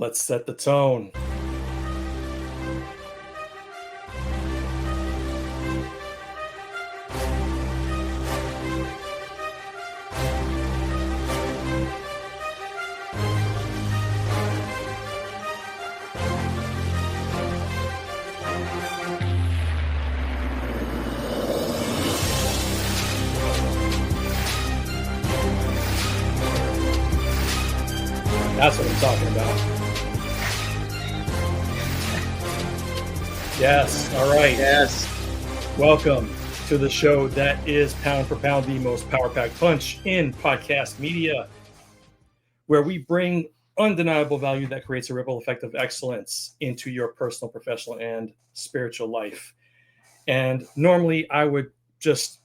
Let's set the tone. That's what I'm talking about. Yes. All right. Yes. Welcome to the show that is pound for pound the most power-packed punch in podcast media, where we bring undeniable value that creates a ripple effect of excellence into your personal, professional, and spiritual life. And normally I would just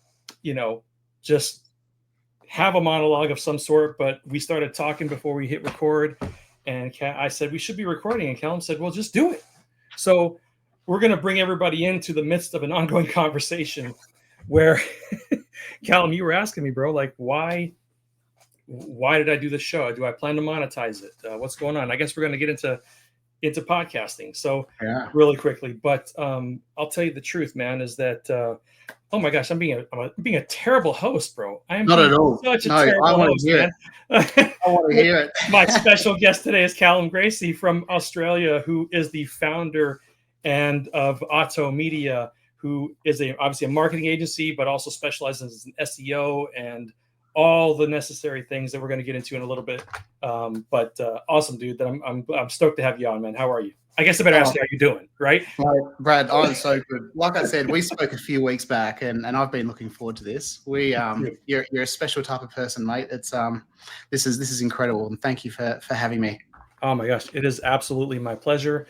have a monologue of some sort, but we started talking before we hit record, and I said we should be recording, and Callum said, well, just do it. So we're going to bring everybody into the midst of an ongoing conversation where Callum, you were asking me, bro, like, why did I do this show? Do I plan to monetize it? What's going on? I guess we're going to get into podcasting. So really quickly, but I'll tell you the truth, man, is that oh my gosh, I'm being a terrible host, bro. I am not at all. Such a terrible host, man. I want to hear it. My special guest today is Callum Gracie from Australia, who is the founder and of Otto Media, who is obviously a marketing agency, but also specializes in SEO and all the necessary things that we're going to get into in a little bit. But awesome, dude. That I'm stoked to have you on, man. How are you? I guess I better ask you how you're doing, right? Brad, I'm so good. Like I said, we spoke a few weeks back, and I've been looking forward to this. You're a special type of person, mate. It's this is incredible, and thank you for having me. Oh my gosh, it is absolutely my pleasure.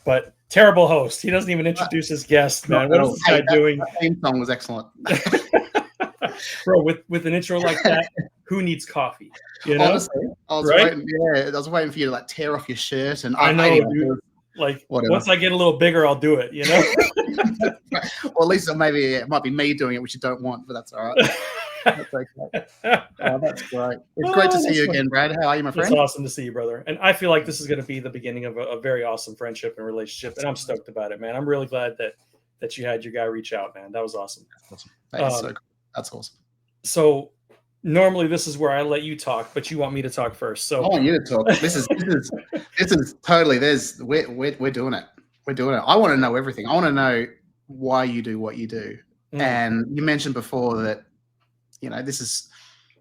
But terrible host. He doesn't even introduce his guest, man. What is this guy doing? That theme song was excellent. Bro, with an intro like that, who needs coffee? You know? Honestly, I was waiting for you to like tear off your shirt, and I know, dude. Like, whatever. Once I get a little bigger, I'll do it. You know. Well, at least maybe it might be me doing it, which you don't want, but that's all right. That's okay. That's great. It's great to see you again, Brad. How are you, my friend? It's awesome to see you, brother. And I feel like this is going to be the beginning of a very awesome friendship and relationship, and I'm stoked about it, man. I'm really glad that you had your guy reach out, man. That was awesome. That's awesome. So normally this is where I let you talk, but you want me to talk first. So I want you to talk. This is totally. We're doing it. We're doing it. I want to know everything. I want to know why you do what you do. And you mentioned before that, this is,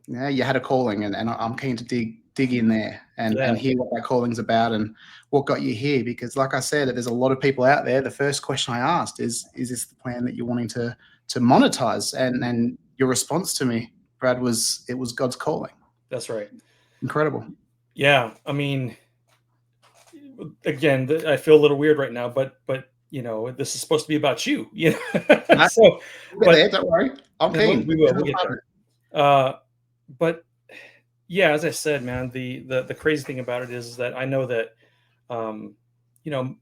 you had a calling, and I'm keen to dig in there and hear what that calling's about and what got you here. Because like I said, there's a lot of people out there. The first question I asked is this the plan that you're wanting to monetize? And your response to me, Brad, it was God's calling. That's right. Incredible. Yeah. I mean, again, I feel a little weird right now, but this is supposed to be about you. So, don't worry. I'm keen. We will. We'll get there. But yeah, as I said, man, the crazy thing about it is that I know that,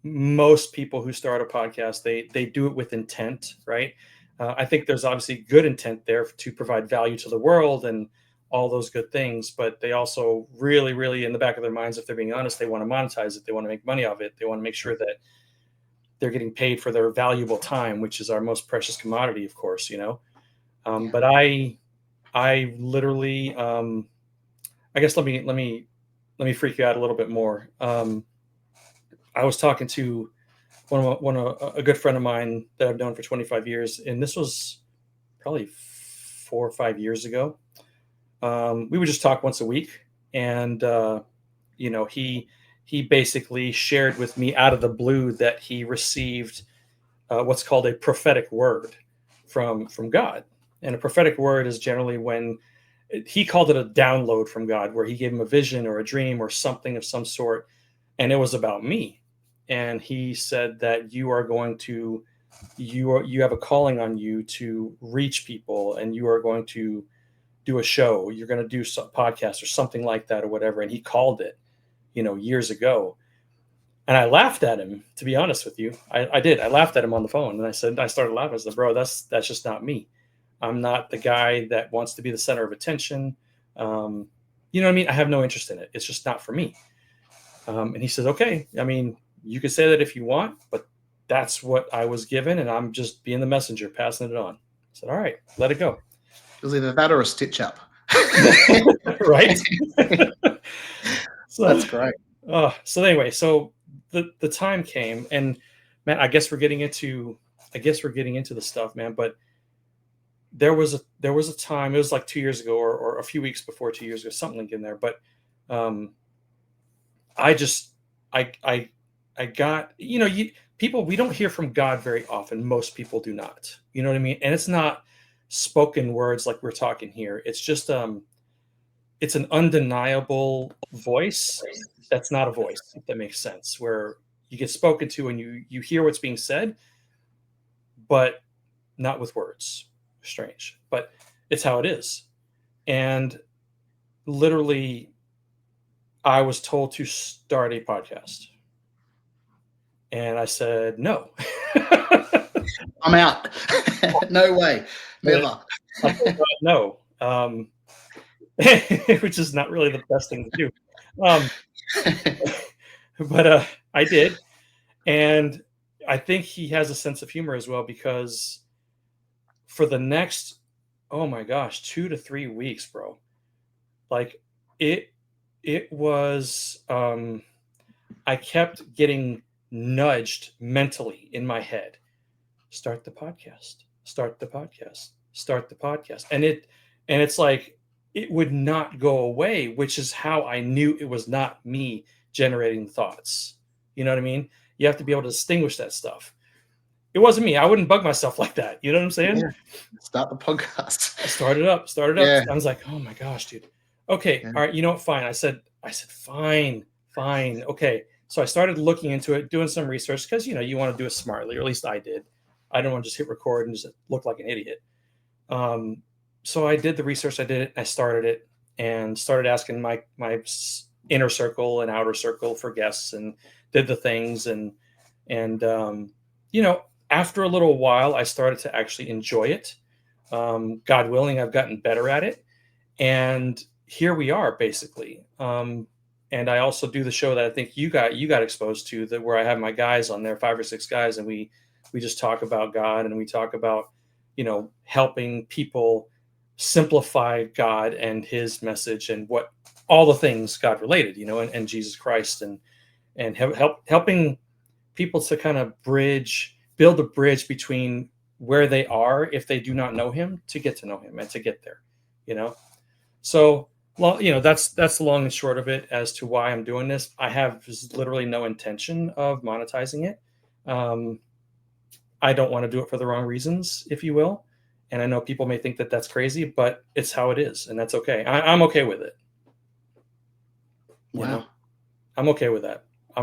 most people who start a podcast, they do it with intent, right? I think there's obviously good intent there to provide value to the world and all those good things, but they also really, really in the back of their minds, if they're being honest, they want to monetize it. They want to make money off it. They want to make sure that they're getting paid for their valuable time, which is our most precious commodity, of course, But I literally, I guess let me freak you out a little bit more. I was talking to a good friend of mine that I've known for 25 years, and this was probably 4 or 5 years ago. We would just talk once a week, and he basically shared with me out of the blue that he received what's called a prophetic word from God. And a prophetic word is generally when he called it a download from God, where he gave him a vision or a dream or something of some sort, and it was about me. And he said that you have a calling on you to reach people, and you are going to do a show. You're going to do some podcast or something like that or whatever. And he called it, years ago. And I laughed at him, to be honest with you. I did. I laughed at him on the phone, and I started laughing. I said, bro, that's just not me. I'm not the guy that wants to be the center of attention. You know what I mean? I have no interest in it. It's just not for me. And he said, okay, I mean, you can say that if you want, but that's what I was given, and I'm just being the messenger, passing it on. I said, all right, let it go. It was either that or a stitch up. Right? So That's great. So anyway, so the time came, and man, I guess we're getting into the stuff, man. But there was a time, it was like 2 years ago, or a few weeks before 2 years ago, something like in there. But I just I got, people, we don't hear from God very often. Most people do not. You know what I mean? And it's not spoken words like we're talking here. It's just it's an undeniable voice that's not a voice, if that makes sense, where you get spoken to and you hear what's being said, but not with words. Strange, but it's how it is. And literally, I was told to start a podcast. And I said, no. I'm out. No way. Never. No. Which is not really the best thing to do. But I did. And I think he has a sense of humor as well, because for the next, oh my gosh, 2 to 3 weeks, bro, like it was, I kept getting nudged mentally in my head. Start the podcast, start the podcast, start the podcast. And it's like, it would not go away, which is how I knew it was not me generating thoughts. You know what I mean? You have to be able to distinguish that stuff. It wasn't me. I wouldn't bug myself like that. You know what I'm saying? Yeah. Start the podcast. I started up. Yeah. I was like, oh my gosh, dude. Okay. Yeah. All right. You know what? Fine. I said, fine. Okay. So I started looking into it, doing some research, because, you want to do it smartly, or at least I did. I don't want to just hit record and just look like an idiot. So I did the research. I did it. I started it and started asking my inner circle and outer circle for guests, and did the things. And after a little while, I started to actually enjoy it. God willing, I've gotten better at it. And here we are, basically. And I also do the show that I think you got exposed to, that where I have my guys on there, 5 or 6 guys, and we just talk about God, and we talk about, helping people simplify God and his message, and what all the things God related, and Jesus Christ, and helping people to kind of build a bridge between where they are, if they do not know him, to get to know him and to get there, So, well, that's the long and short of it as to why I'm doing this. I have literally no intention of monetizing it. I don't want to do it for the wrong reasons, if you will. And I know people may think that that's crazy, but it's how it is, and that's okay. I'm okay with it. Wow. I'm okay with that. I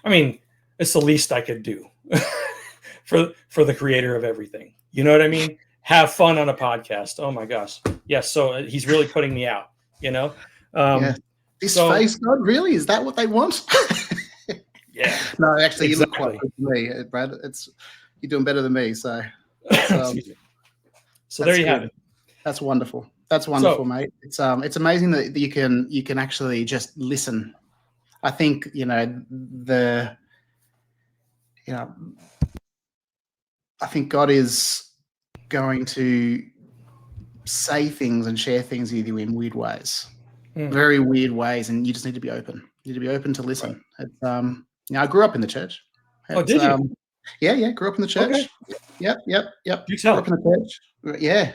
mean, it's the least I could do for the creator of everything. You know what I mean? Have fun on a podcast. Oh my gosh. Yes. So he's really putting me out, Yeah. This face, God, really? Is that what they want? Yeah. No, actually, exactly. You look quite good to me, Brad. You're doing better than me. So, so there you have it. That's wonderful. That's wonderful, mate. It's amazing that you can actually just listen. I think I think God is going to say things and share things with you in weird ways, very weird ways, and you just need to be open. You need to be open to listen. Right. I grew up in the church. Oh, did you? Yeah. Grew up in the church. Okay. Yep. You tell. Grew up in the church. Yeah.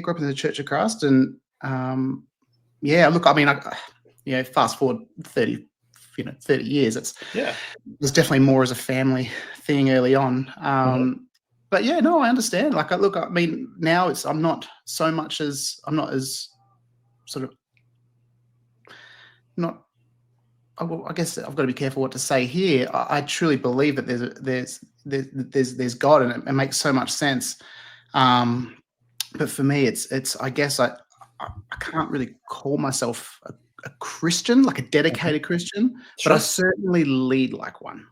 Grew up in the Church of Christ, and look, I mean, fast forward 30 years. There's definitely more as a family thing early on. But yeah, no, I understand. Like, look, I mean, now I'm not as sort of not. I guess I've got to be careful what to say here. I truly believe that there's God, and it makes so much sense. But for me, it's I guess I can't really call myself a Christian, like a dedicated Christian, but I certainly lead like one.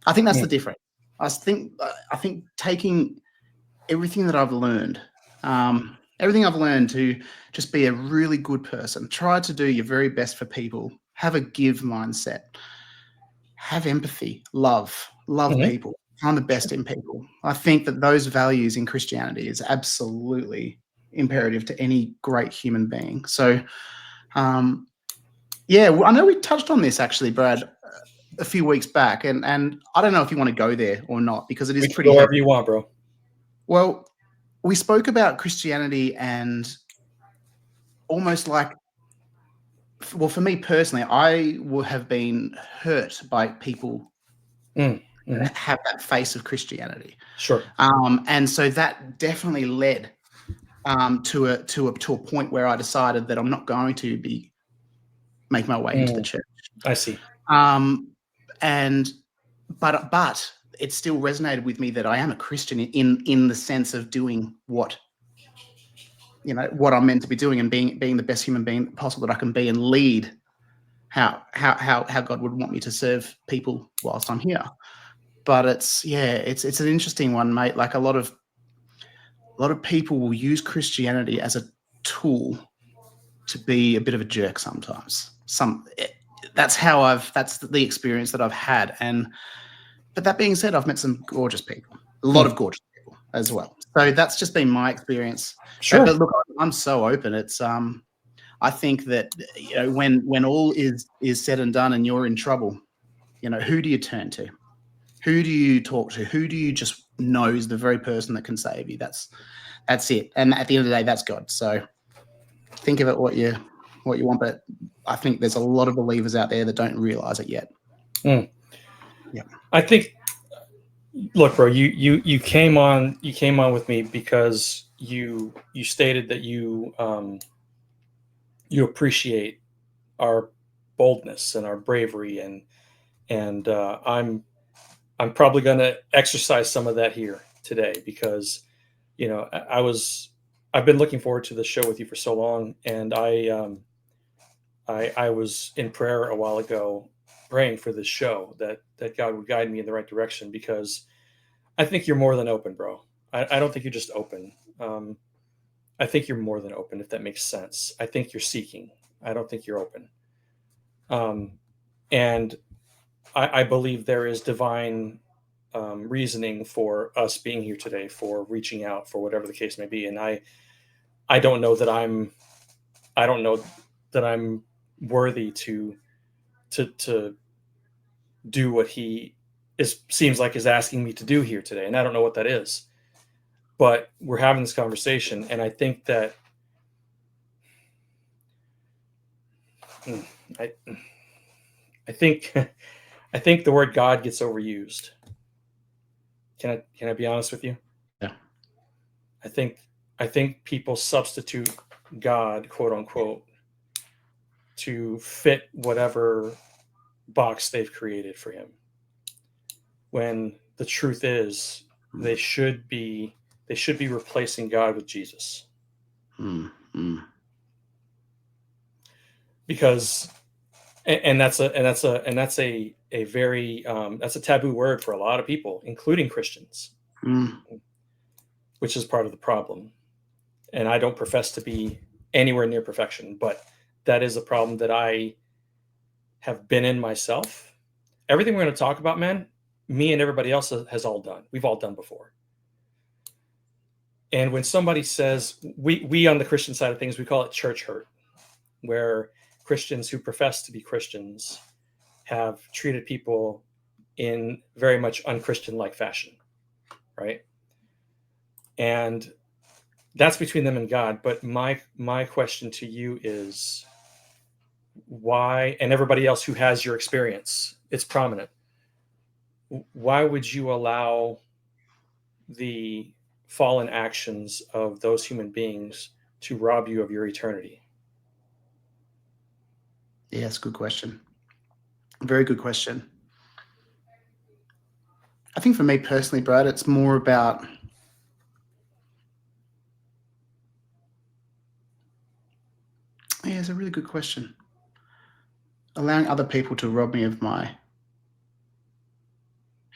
I think that's the difference. I think taking everything that I've learned, to just be a really good person, try to do your very best for people, have a give mindset, have empathy, love Mhm. people, find the best in people. I think that those values in Christianity is absolutely imperative to any great human being. So, yeah, I know we touched on this actually, Brad, a few weeks back, and I don't know if you want to go there or not because it is We can pretty go wherever heavy. you want, bro. Well, we spoke about Christianity and almost like, well, for me personally, I would have been hurt by people Mhm. that have that face of Christianity. Sure. And so that definitely led to a point where I decided that I'm not going to make my way into the church. I see. And but it still resonated with me that I am a Christian in the sense of doing what I'm meant to be doing and being the best human being possible that I can be and lead how God would want me to serve people whilst I'm here. But it's an interesting one, mate. Like a lot of people will use Christianity as a tool to be a bit of a jerk sometimes. That's the experience that I've had. But that being said, I've met some gorgeous people, a lot of gorgeous people as well. So that's just been my experience. Sure. But look, I'm so open. It's I think that when all is said and done and you're in trouble, who do you turn to? Who do you talk to? Who do you just know is the very person that can save you? That's it. And at the end of the day, that's God. So think of it what you want. But I think there's a lot of believers out there that don't realize it yet. Yeah. I think, look, bro, you came on with me because you stated that you appreciate our boldness and our bravery, and I'm probably going to exercise some of that here today because I've been looking forward to the show with you for so long, and I was in prayer a while ago praying for this show that God would guide me in the right direction because I think you're more than open, bro. I don't think you're just open. I think you're more than open, if that makes sense. I think you're seeking. I don't think you're open. And I believe there is divine reasoning for us being here today, for reaching out, for whatever the case may be. And I don't know that I'm worthy to do what he seems like is asking me to do here today, and I don't know what that is. But we're having this conversation, and I think that I think I think the word God gets overused. Can I be honest with you? Yeah. I think people substitute God, quote unquote, to fit whatever box they've created for him. When the truth is, they should be replacing God with Jesus. Because that's a very that's a taboo word for a lot of people, including Christians, which is part of the problem. And I don't profess to be anywhere near perfection, but that is a problem that I have been in myself. Everything we're going to talk about, man, me and everybody else has all done. We've all done before. And when somebody says, we on the Christian side of things, we call it church hurt, where Christians who profess to be Christians have treated people in very much unchristian-like fashion, right? And that's between them and God. But my question to you is, why, and everybody else who has your experience, it's prominent, why would you allow the fallen actions of those human beings to rob you of your eternity? Yeah, that's a good question. Very good question. I think for me personally, Brad, it's more about it's a really good question. Allowing other people to rob me of my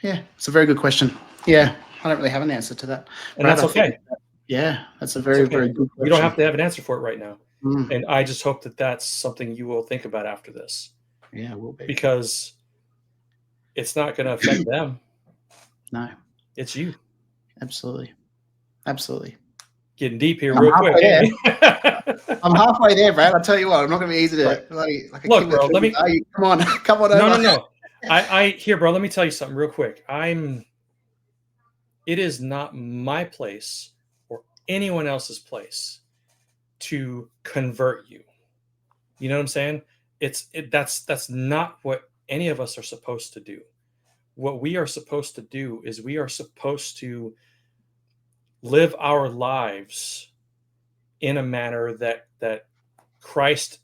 it's a very good question. Yeah, I don't really have an answer to that. And Brad, that's okay. That's a very, very good question. You don't have to have an answer for it right now. And I just hope that that's something you will think about after this. Yeah, it will be. Because it's not going to affect them. No. It's you. Absolutely. Absolutely. Getting deep here I'm real halfway quick. there. I'm halfway there, Brad. I'll tell you what, I'm not going to be easy to Right. like a Look, king bro, of trees. Come on over. No. Here, bro, let me tell you something real quick. It is not my place or anyone else's place to convert you. You know what I'm saying? That's not what any of us are supposed to do. What we are supposed to do is we are supposed to live our lives in a manner that Christ,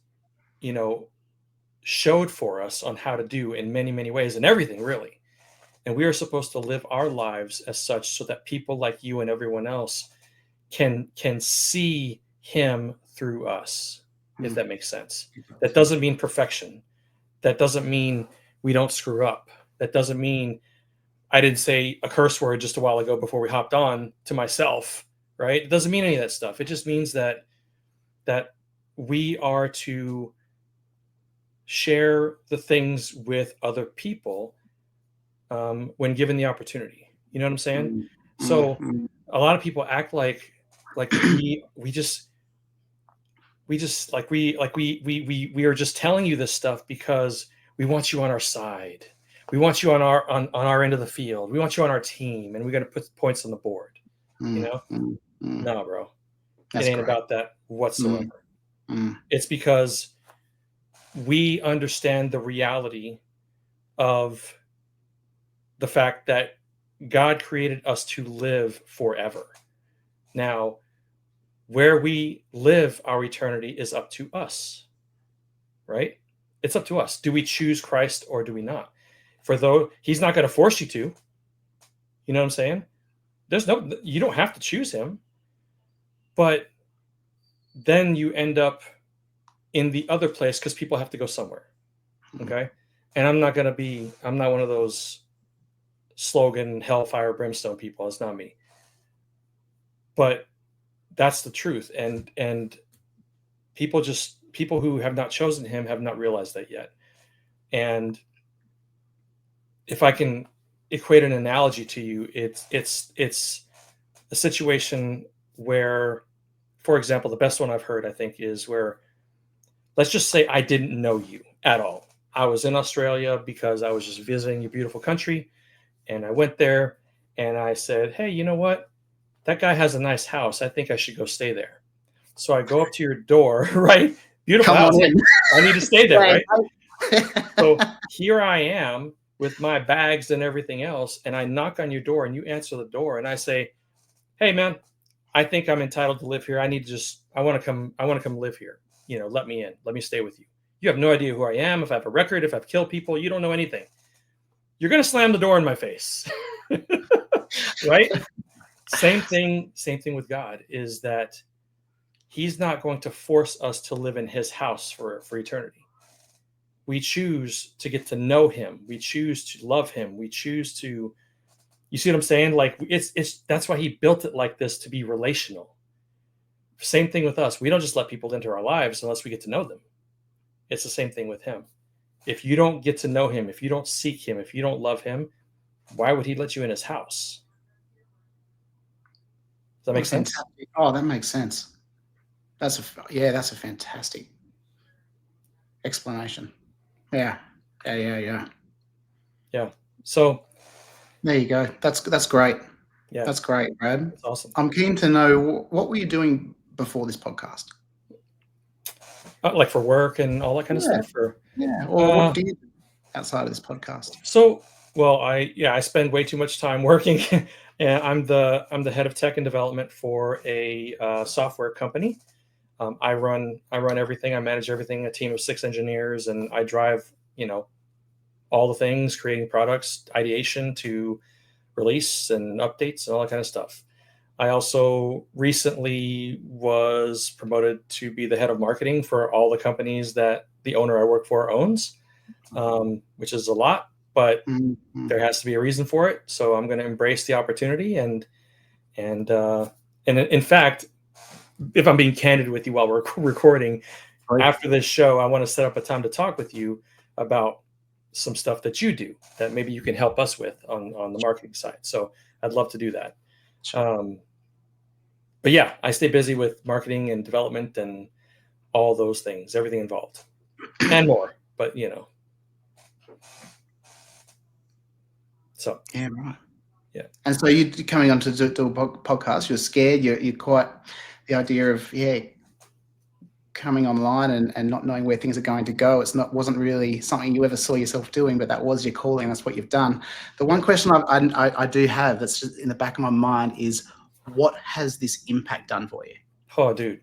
showed for us on how to do in many, many ways, and everything really. And we are supposed to live our lives as such so that people like you and everyone else can see him through us, if that makes sense. That doesn't mean perfection. That doesn't mean we don't screw up. That doesn't mean I didn't say a curse word just a while ago before we hopped on to myself, right? It doesn't mean any of that stuff. It just means that we are to share the things with other people when given the opportunity. You know what I'm saying? So a lot of people act like we are just telling you this stuff because we want you on our side. We want you on our end of the field. We want you on our team, and we got to put points on the board. No, bro, That's it ain't great. about that whatsoever. It's because we understand the reality of the fact that God created us to live forever. Now, where we live our eternity is up to us, right? It's up to us. Do we choose Christ or do we not? For though he's not going to force you to, you know what I'm saying? You don't have to choose him, but then you end up in the other place because people have to go somewhere. Okay. And I'm not one of those slogan hellfire brimstone people. It's not me. But that's the truth. And people who have not chosen him have not realized that yet. And if I can equate an analogy to you, it's a situation where, for example, the best one I've heard, I think, is where, let's just say I didn't know you at all. I was in Australia because I was just visiting your beautiful country. And I went there and I said, hey, you know what? That guy has a nice house. I think I should go stay there. So I go up to your door, right? Beautiful house. I need to stay there, right? So here I am with my bags and everything else. And I knock on your door and you answer the door. And I say, hey, man, I think I'm entitled to live here. I want to come live here. Let me in. Let me stay with you. You have no idea who I am, if I have a record, if I've killed people. You don't know anything. You're going to slam the door in my face. Right? Same thing with God is that he's not going to force us to live in his house for eternity. We choose to get to know him. We choose to love him. We choose to, you see what I'm saying? Like that's why he built it like this, to be relational. Same thing with us. We don't just let people into our lives unless we get to know them. It's the same thing with him. If you don't get to know him, if you don't seek him, if you don't love him, why would he let you in his house? Does that make sense? Oh, that makes sense. That's a fantastic explanation. Yeah. So there you go. That's great. Yeah, that's great, Brad. That's awesome. I'm keen to know, what were you doing before this podcast? Like for work and all that kind of stuff? Or what do you do outside of this podcast? So, well, I spend way too much time working. And I'm the head of tech and development for a software company. I run everything. I manage everything. A team of 6 engineers, and I drive all the things, creating products, ideation to release and updates and all that kind of stuff. I also recently was promoted to be the head of marketing for all the companies that the owner I work for owns, which is a lot, but there has to be a reason for it. So I'm going to embrace the opportunity. And in fact, if I'm being candid with you while we're recording, after this show, I want to set up a time to talk with you about some stuff that you do that maybe you can help us with on the marketing side. So I'd love to do that. But yeah, I stay busy with marketing and development and all those things, everything involved and more, but so. Yeah, right. Yeah. And so you coming on to do a podcast, you're scared, you're quite, the idea of, coming online and not knowing where things are going to go. Wasn't really something you ever saw yourself doing, but that was your calling. That's what you've done. The one question I do have that's just in the back of my mind is, what has this impact done for you? Oh, dude,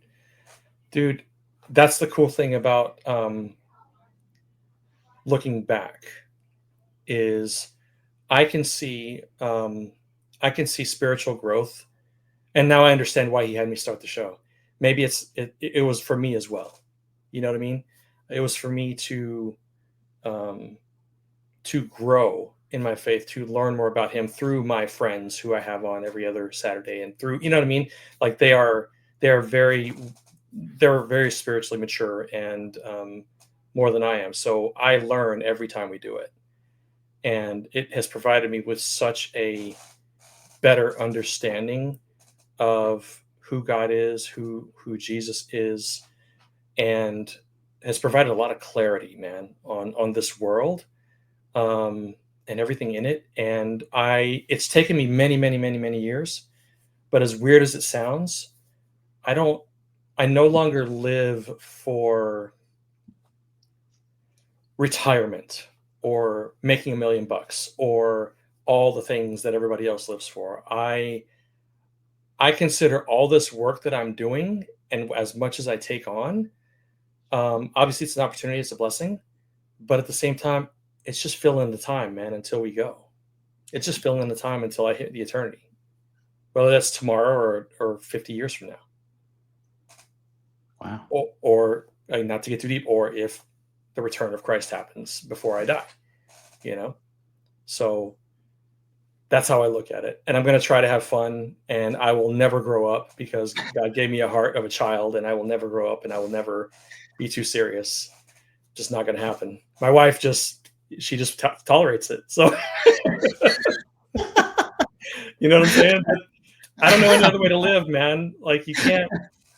that's the cool thing about looking back is I can see spiritual growth, and now I understand why he had me start the show. Maybe it was for me as well. You know what I mean? It was for me to grow in my faith, to learn more about him through my friends who I have on every other Saturday, and through, you know what I mean? Like they're very spiritually mature and more than I am. So I learn every time we do it. And it has provided me with such a better understanding of who God is, who Jesus is, and has provided a lot of clarity, man, on this world, and everything in it. And it's taken me many, many, many, many years, but as weird as it sounds, I no longer live for retirement or making $1 million or all the things that everybody else lives for. I consider all this work that I'm doing, and as much as I take on, obviously it's an opportunity, it's a blessing, but at the same time, it's just filling the time, man, until we go. It's just filling the time until I hit the eternity, whether that's tomorrow or 50 years from now. Wow. Or not to get too deep, or if the return of Christ happens before I die, So that's how I look at it. And I'm going to try to have fun, and I will never grow up because God gave me a heart of a child, and I will never grow up, and I will never be too serious. Just not going to happen. My wife she just tolerates it. So, you know what I'm saying? I don't know any other way to live, man. Like you can't,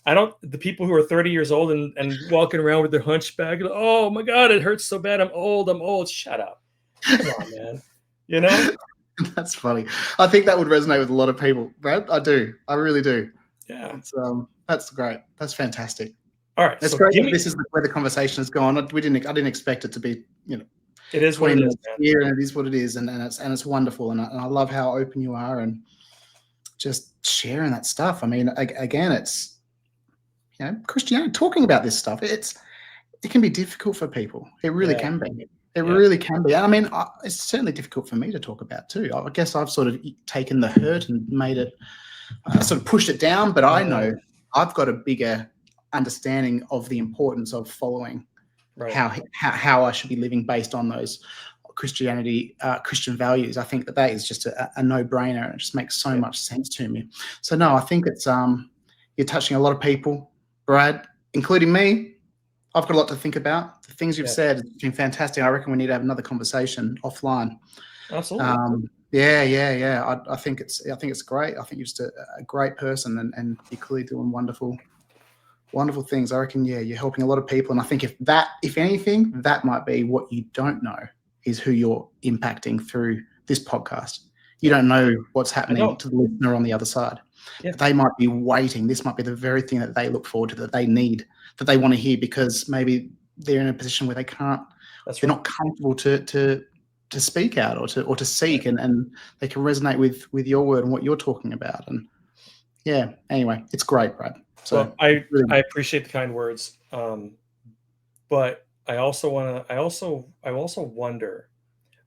the people who are 30 years old and walking around with their hunchback, oh my God, it hurts so bad. I'm old. Shut up. Come on, man. That's funny. I think that would resonate with a lot of people, Brad. I do. I really do. Yeah. That's great. That's fantastic. All right. It's great that this is where the conversation has gone. I didn't expect it to be, it is what it is, man. Here, and it is what it is, and it's wonderful, and I love how open you are and just sharing that stuff. I mean, again, it's Christianity, talking about this stuff. It can be difficult for people. It really can be. It really can be. I mean, it's certainly difficult for me to talk about too. I guess I've sort of taken the hurt and made it, sort of pushed it down. But I know I've got a bigger understanding of the importance of following how I should be living based on those Christian values. I think that is just a no-brainer, and it just makes so much sense to me. So no, I think it's you're touching a lot of people, Brad, including me. I've got a lot to think about. The things you've said have been fantastic. I reckon we need to have another conversation offline. Absolutely. Yeah. I think it's great. I think you're just a great person, and you're clearly doing wonderful things. I reckon, you're helping a lot of people. And I think if anything, that might be what you don't know is who you're impacting through this podcast. You don't know what's happening to the listener on the other side. Yeah. They might be waiting. This might be the very thing that they look forward to, that they need, that they want to hear, because maybe they're in a position where they can't, they're not comfortable to speak out or to seek, and they can resonate with your word and what you're talking about. And anyway, it's great, Brad. So I appreciate the kind words. But I also wonder,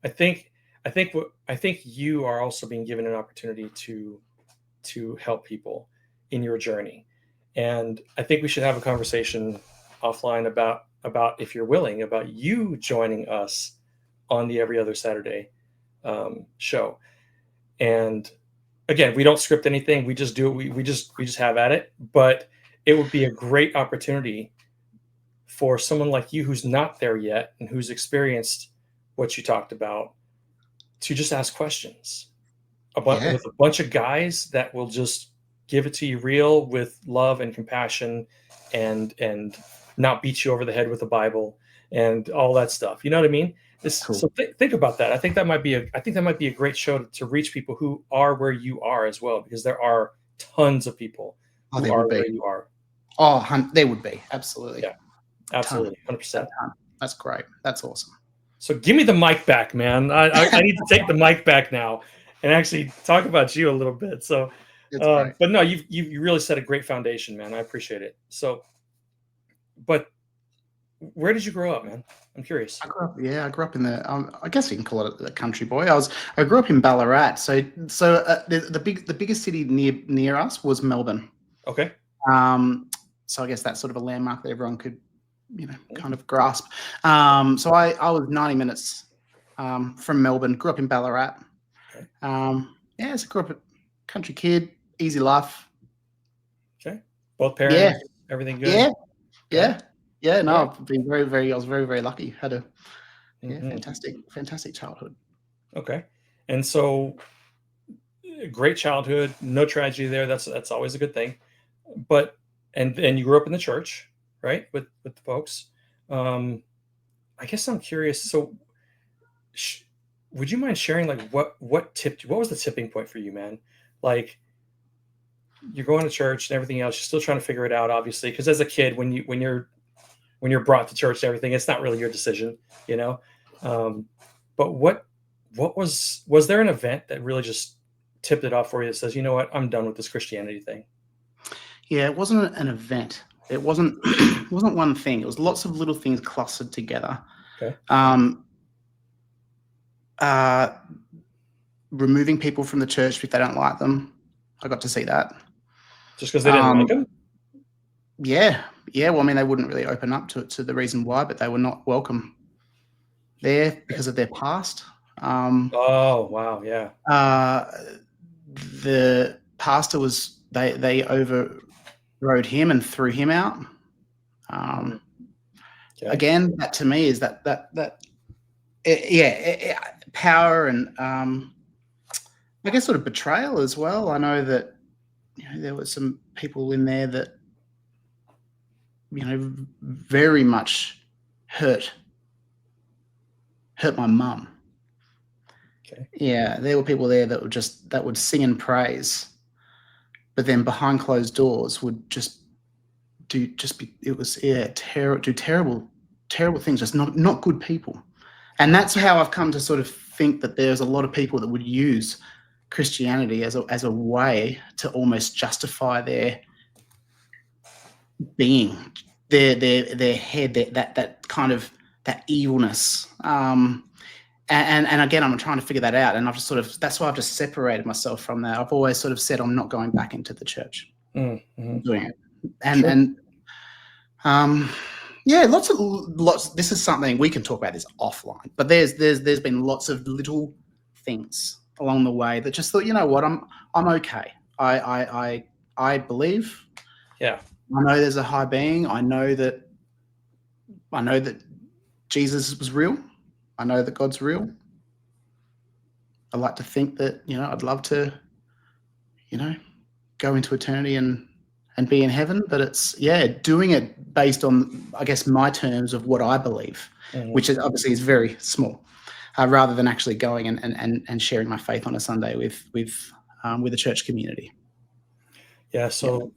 I think you are also being given an opportunity to help people in your journey. And I think we should have a conversation offline about if you're willing, about you joining us on the Every Other Saturday show. And again, we don't script anything. We just do it. We just have at it. But it would be a great opportunity for someone like you who's not there yet and who's experienced what you talked about to just ask questions Yeah, with a bunch of guys that will just give it to you real with love and compassion and not beat you over the head with the Bible and all that stuff. You know what I mean? cool. So think about that. I think that might be a great show to reach people who are where you are as well, because there are tons of people Oh, who there are would be. where you are. Oh, there would be. Absolutely. Yeah, A ton. absolutely, 100%. A ton. That's great. That's awesome. So give me the mic back, man. I need to take the mic back now and actually talk about you a little bit. So, It's great. but no, you really set a great foundation, man. I appreciate it. So, but where did you grow up, man? I'm curious. I grew up in the. I guess you can call it the country boy. I grew up in Ballarat. The biggest city near us was Melbourne. Okay. So I guess that's sort of a landmark that everyone could, kind of grasp. So I was 90 minutes from Melbourne. Grew up in Ballarat. Okay. So grew up a country kid, easy life. Okay. Both parents. Yeah. Everything good. Yeah. No, Right. I've been I was very, very lucky. Had a Mhm. fantastic childhood. Okay. And so, great childhood, no tragedy there. That's always a good thing. But and you grew up in the church, right? With the folks. I guess I'm curious. So, would you mind sharing like what tipped you? What was the tipping point for you, man? Like you're going to church and everything else. You're still trying to figure it out, obviously, because as a kid, when you're brought to church and everything, it's not really your decision, you know. But what was there an event that really just tipped it off for you that says, you know what, I'm done with this Christianity thing? Yeah, it wasn't an event. It wasn't it wasn't one thing. It was lots of little things clustered together. Okay. Removing people from the church if they don't like them. I got to see that. Just because they didn't like him? Yeah. Well, I mean, they wouldn't really open up to the reason why, but they were not welcome there because of their past. Oh, wow. Yeah. The pastor they overrode him and threw him out. Okay. Again, that to me is that power and I guess sort of betrayal as well. I know that there were some people in there that very much hurt my mum. Okay. Yeah, there were people there that would sing and praise, but then behind closed doors would do terrible things, just not good people. And that's how I've come to sort of think that there's a lot of people that would use Christianity as a way to almost justify their being, their head, that kind of that evilness. And again, I'm trying to figure that out, and that's why I've just separated myself from that. I've always sort of said I'm not going back into the church. Mm-hmm. Doing it, lots. This is something we can talk about this offline, but there's been lots of little things along the way that just thought, you know what, I'm okay. I believe. Yeah. I know there's a high being. I know that Jesus was real. I know that God's real. I like to think that, I'd love to, go into eternity and be in heaven, but it's doing it based on, I guess, my terms of what I believe, which is obviously is very small, rather than actually going and sharing my faith on a Sunday with the church community. Yeah. So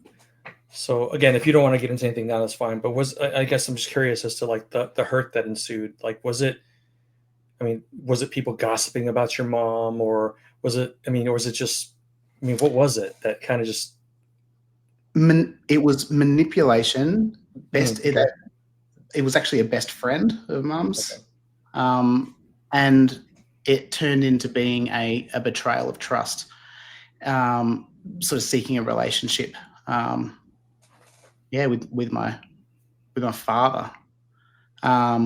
again, if you don't want to get into anything now, that's fine. But I guess I'm just curious as to like the hurt that ensued. Like, was it people gossiping about your mom, or was it just, what was it that kind of just? It was manipulation. Okay. It was actually a best friend of mum's, Okay. and it turned into being a betrayal of trust, sort of seeking a relationship, with my father,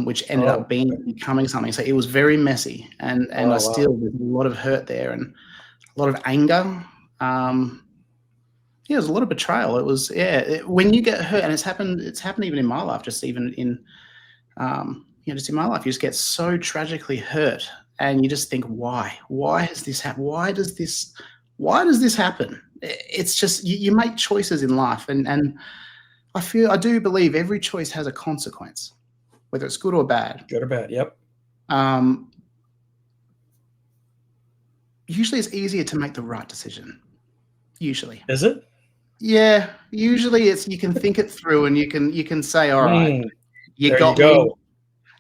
which ended up becoming something. So it was very messy, and Oh, there's a lot of hurt there and a lot of anger. Yeah, it was a lot of betrayal. It was, when you get hurt, and it's happened even in my life, just even in, just in my life, you just get so tragically hurt, and you just think, why? Why has this happened? Why does this happen? It's just, you make choices in life, and I do believe every choice has a consequence, whether it's good or bad. Good or bad, yep. Usually it's easier to make the right decision. Usually. Is it? Yeah, usually you can think it through, and you can say, all right, you got me.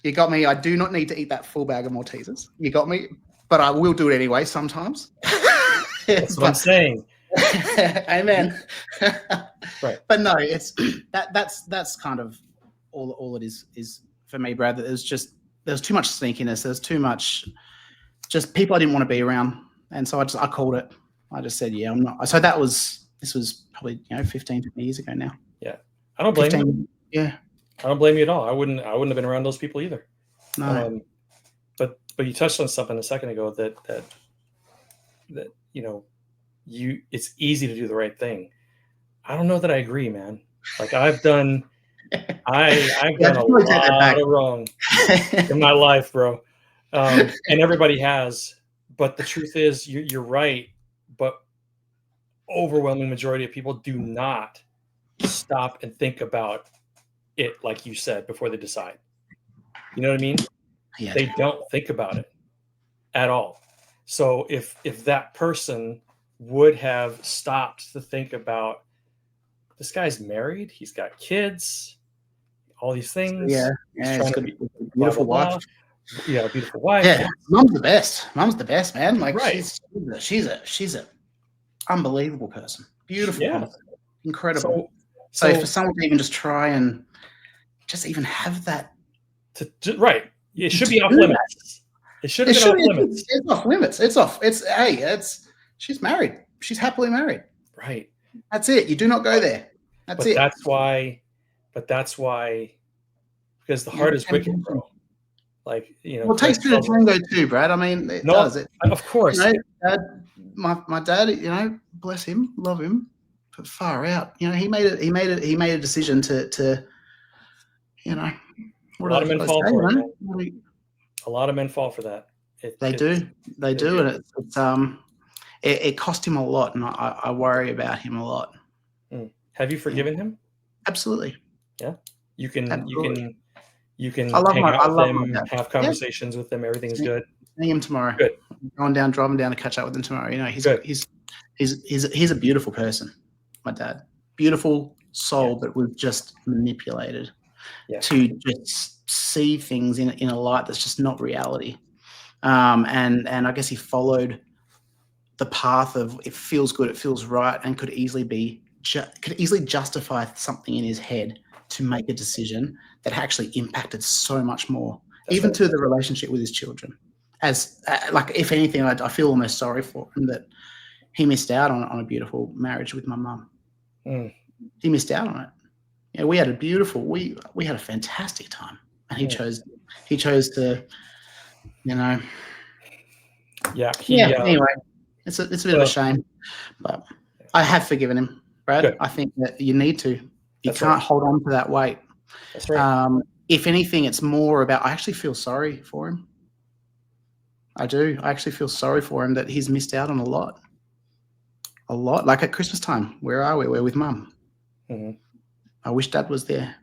You got me. I do not need to eat that full bag of Maltesers. You got me, but I will do it anyway sometimes. That's what I'm saying. Amen. Right. But no, it's that's kind of all it is for me, Brad. That there's too much sneakiness. There's too much just people I didn't want to be around, and so I called it. I just said, yeah, I'm not. So this was probably 15, 20 years ago now. Yeah, I don't blame you. Yeah, I don't blame you at all. I wouldn't have been around those people either. No. But you touched on something a second ago that it's easy to do the right thing. I don't know that I agree, man. Like I've done a lot of wrong in my life, bro. And everybody has, but the truth is you're right, but overwhelming majority of people do not stop and think about it, like you said, before they decide. You know what I mean? Yeah. They don't think about it at all. So if that person would have stopped to think about, this guy's married, he's got kids, all these things. Yeah, he's trying to be beautiful wife. Yeah, a beautiful wife. Yeah, mom's the best. Mom's the best, man. Like right. she's a unbelievable person. Beautiful, incredible. So for someone to even just try and just even have that, right? It should be off limits. It should have been off limits. It's off limits. It's off. She's married. She's happily married. Right. That's it. You do not go there. That's it. That's why, because the heart is wicked, bro. Like, Well, it takes two to tango too, Brad. I mean, it does. Of course. My dad, bless him, love him, but far out. He made a decision to a lot of men fall for it. A lot of men fall for that. They do, and it cost him a lot, and I worry about him a lot. Have you forgiven him? Absolutely. Yeah, you can hang I out love with him, have conversations with him. Everything's good. See him tomorrow. Good. Driving down to catch up with him tomorrow. He's a beautiful person. My dad, beautiful soul, but was just manipulated to just see things in a light that's just not reality. And I guess he followed the path of it feels good, it feels right, and could easily justify something in his head to make a decision that actually impacted so much more, even to the relationship with his children. As if anything, I feel almost sorry for him that he missed out on a beautiful marriage with my mum. He missed out on it. We had we had a fantastic time, and he chose to, Yeah. Anyway, it's a bit of a shame, but I have forgiven him, Brad. Good. I think that you need to. You can't hold on to that weight. That's right. If anything, it's more about, I actually feel sorry for him. I do. I actually feel sorry for him that he's missed out on a lot. Like at Christmas time, where are we? We're with Mum. Mm-hmm. I wish Dad was there.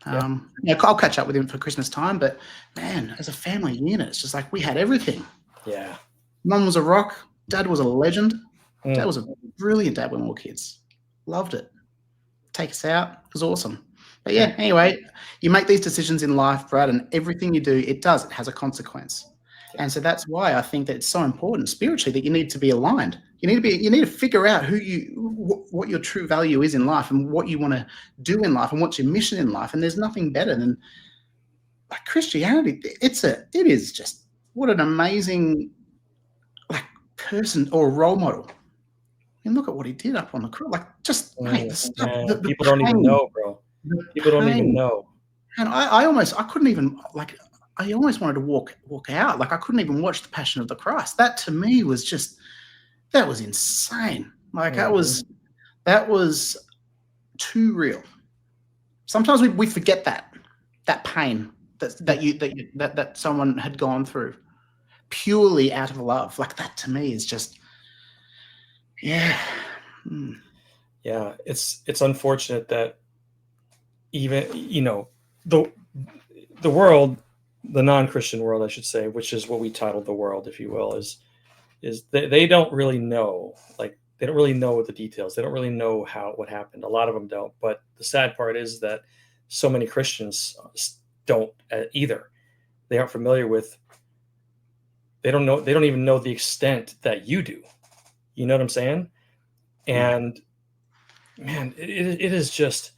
I'll catch up with him for Christmas time, but man, as a family unit, it's just like we had everything. Yeah. Mum was a rock. Dad was a legend. Dad was a brilliant dad when we were kids. Loved it. Take us out. It was awesome. But anyway, you make these decisions in life, Brad, and everything you do, it has a consequence. And so that's why I think that it's so important spiritually that you need to be aligned. You need to figure out what your true value is in life and what you want to do in life and what's your mission in life. And there's nothing better than Christianity. It is just what an amazing person or role model. I mean, look at what he did up on the cross. The stuff. People don't even know, bro. People don't even know. And I almost wanted to walk out. I couldn't even watch the Passion of the Christ. That to me was that was insane. That was too real. Sometimes we forget that pain that someone had gone through purely out of love. Like that to me is just, yeah. Yeah, it's unfortunate that even the world, the non-Christian world, I should say, which is what we titled the world, if you will, is they don't really know, like they don't really know the details. They don't really know what happened. A lot of them don't. But the sad part is that so many Christians don't either. They aren't familiar with. They don't know. They don't even know the extent that you do. You know what I'm saying? And man, it is just,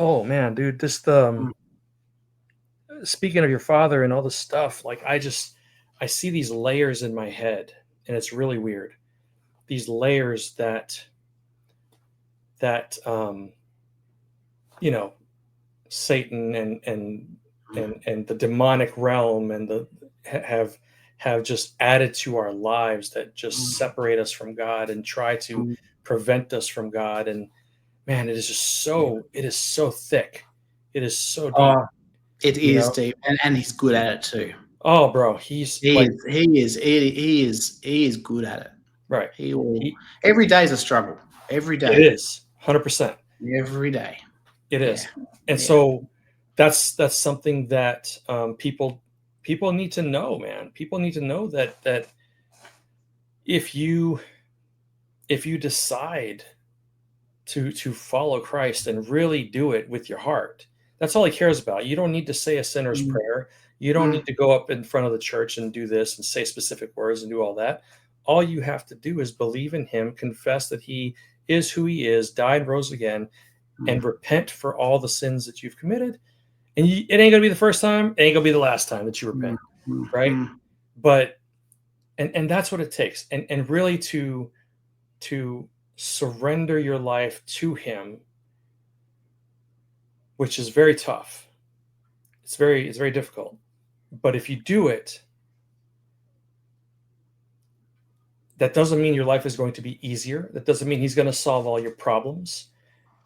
oh man, dude, just speaking of your father and all this stuff, like I see these layers in my head, and it's really weird. These layers that you know, Satan and the demonic realm and the have just added to our lives that just separate us from God and try to prevent us from God. And man, it is so thick. It is so deep. It You is know? deep, and he's good at it too. Oh, bro, he's He like, is, he is good at it. right. He will. Every day is a struggle. Every It day. is 100%. Every day. It Yeah. is. And Yeah. so that's something that people need to know, man. People need to know that if you decide to follow Christ and really do it with your heart, that's all he cares about. You don't need to say a sinner's Mm. prayer. You don't need to go up in front of the church and do this and say specific words and do all that. All you have to do is believe in him, confess that he is who he is, died, rose again, and repent for all the sins that you've committed. And it ain't gonna be the first time, it ain't gonna be the last time that you repent, right? But and that's what it takes, and really to surrender your life to him, which is very tough. It's very difficult. But if you do it, that doesn't mean your life is going to be easier. That doesn't mean he's going to solve all your problems.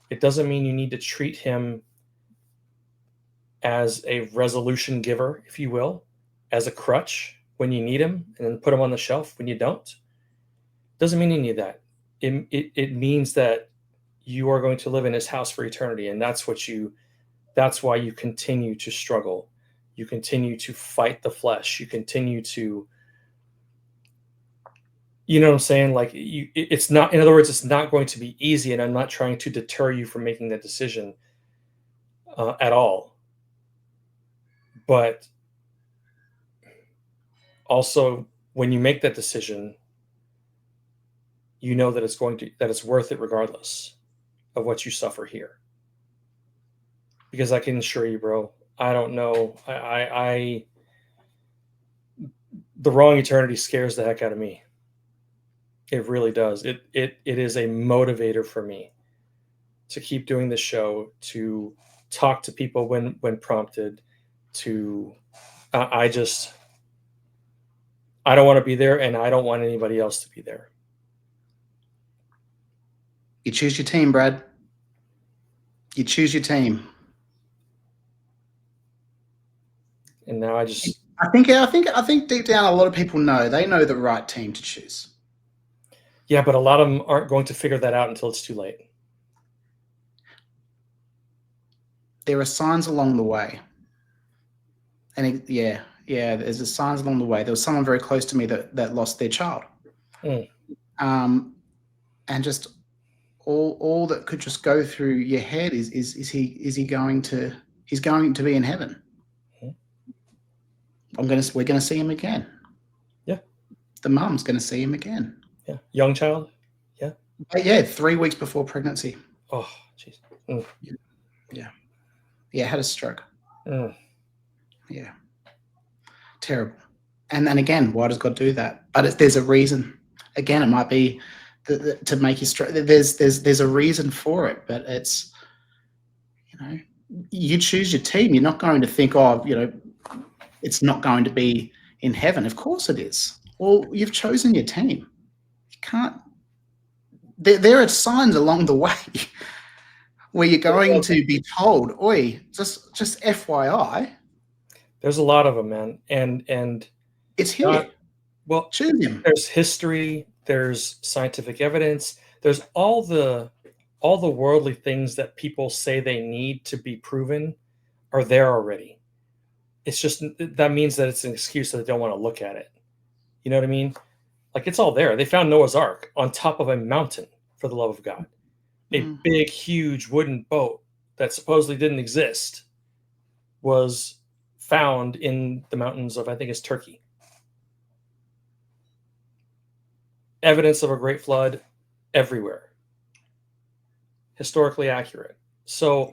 It doesn't mean you need to treat him as a resolution giver, if you will, as a crutch when you need him, and then put him on the shelf when you don't. Doesn't mean any of that. It means that you are going to live in his house for eternity, and that's why you continue to struggle. You continue to fight the flesh. You continue to, you know what I'm saying? Like it's not, in other words, it's not going to be easy, and I'm not trying to deter you from making that decision at all. But also, when you make that decision, you know that it's worth it regardless of what you suffer here. Because I can assure you, bro, I don't know. I the wrong eternity scares the heck out of me. It really does. It is a motivator for me to keep doing this show, to talk to people when prompted, to I don't want to be there, and I don't want anybody else to be there. You choose your team, Brad. You choose your team. And now I think deep down a lot of people know the right team to choose. Yeah, but a lot of them aren't going to figure that out until it's too late. There are signs along the way. And there's signs along the way. There was someone very close to me that lost their child. And just all that could just go through your head is he's going to be in heaven. We're gonna see him again. Yeah. The mum's gonna see him again. Yeah. Young child. Yeah. But yeah, 3 weeks before pregnancy. Oh, jeez. Yeah, had a stroke. Yeah. Terrible. And then again, why does God do that? But there's a reason. Again, it might be to make you stroke. There's a reason for it, but it's, you choose your team. You're not going to think, it's not going to be in heaven. Of course it is. Well, you've chosen your team. You can't there are signs along the way where you're going to be told, "Oi, just FYI." There's a lot of them, man, and it's here. Well, choose him. There's history, there's scientific evidence, there's all the worldly things that people say they need to be proven are there already. It's just that means that it's an excuse that they don't want to look at it. You know what I mean? Like, it's all there. They found Noah's Ark on top of a mountain, for the love of God. A big, huge wooden boat that supposedly didn't exist was found in the mountains of, I think it's Turkey. Evidence of a great flood everywhere. Historically accurate. So,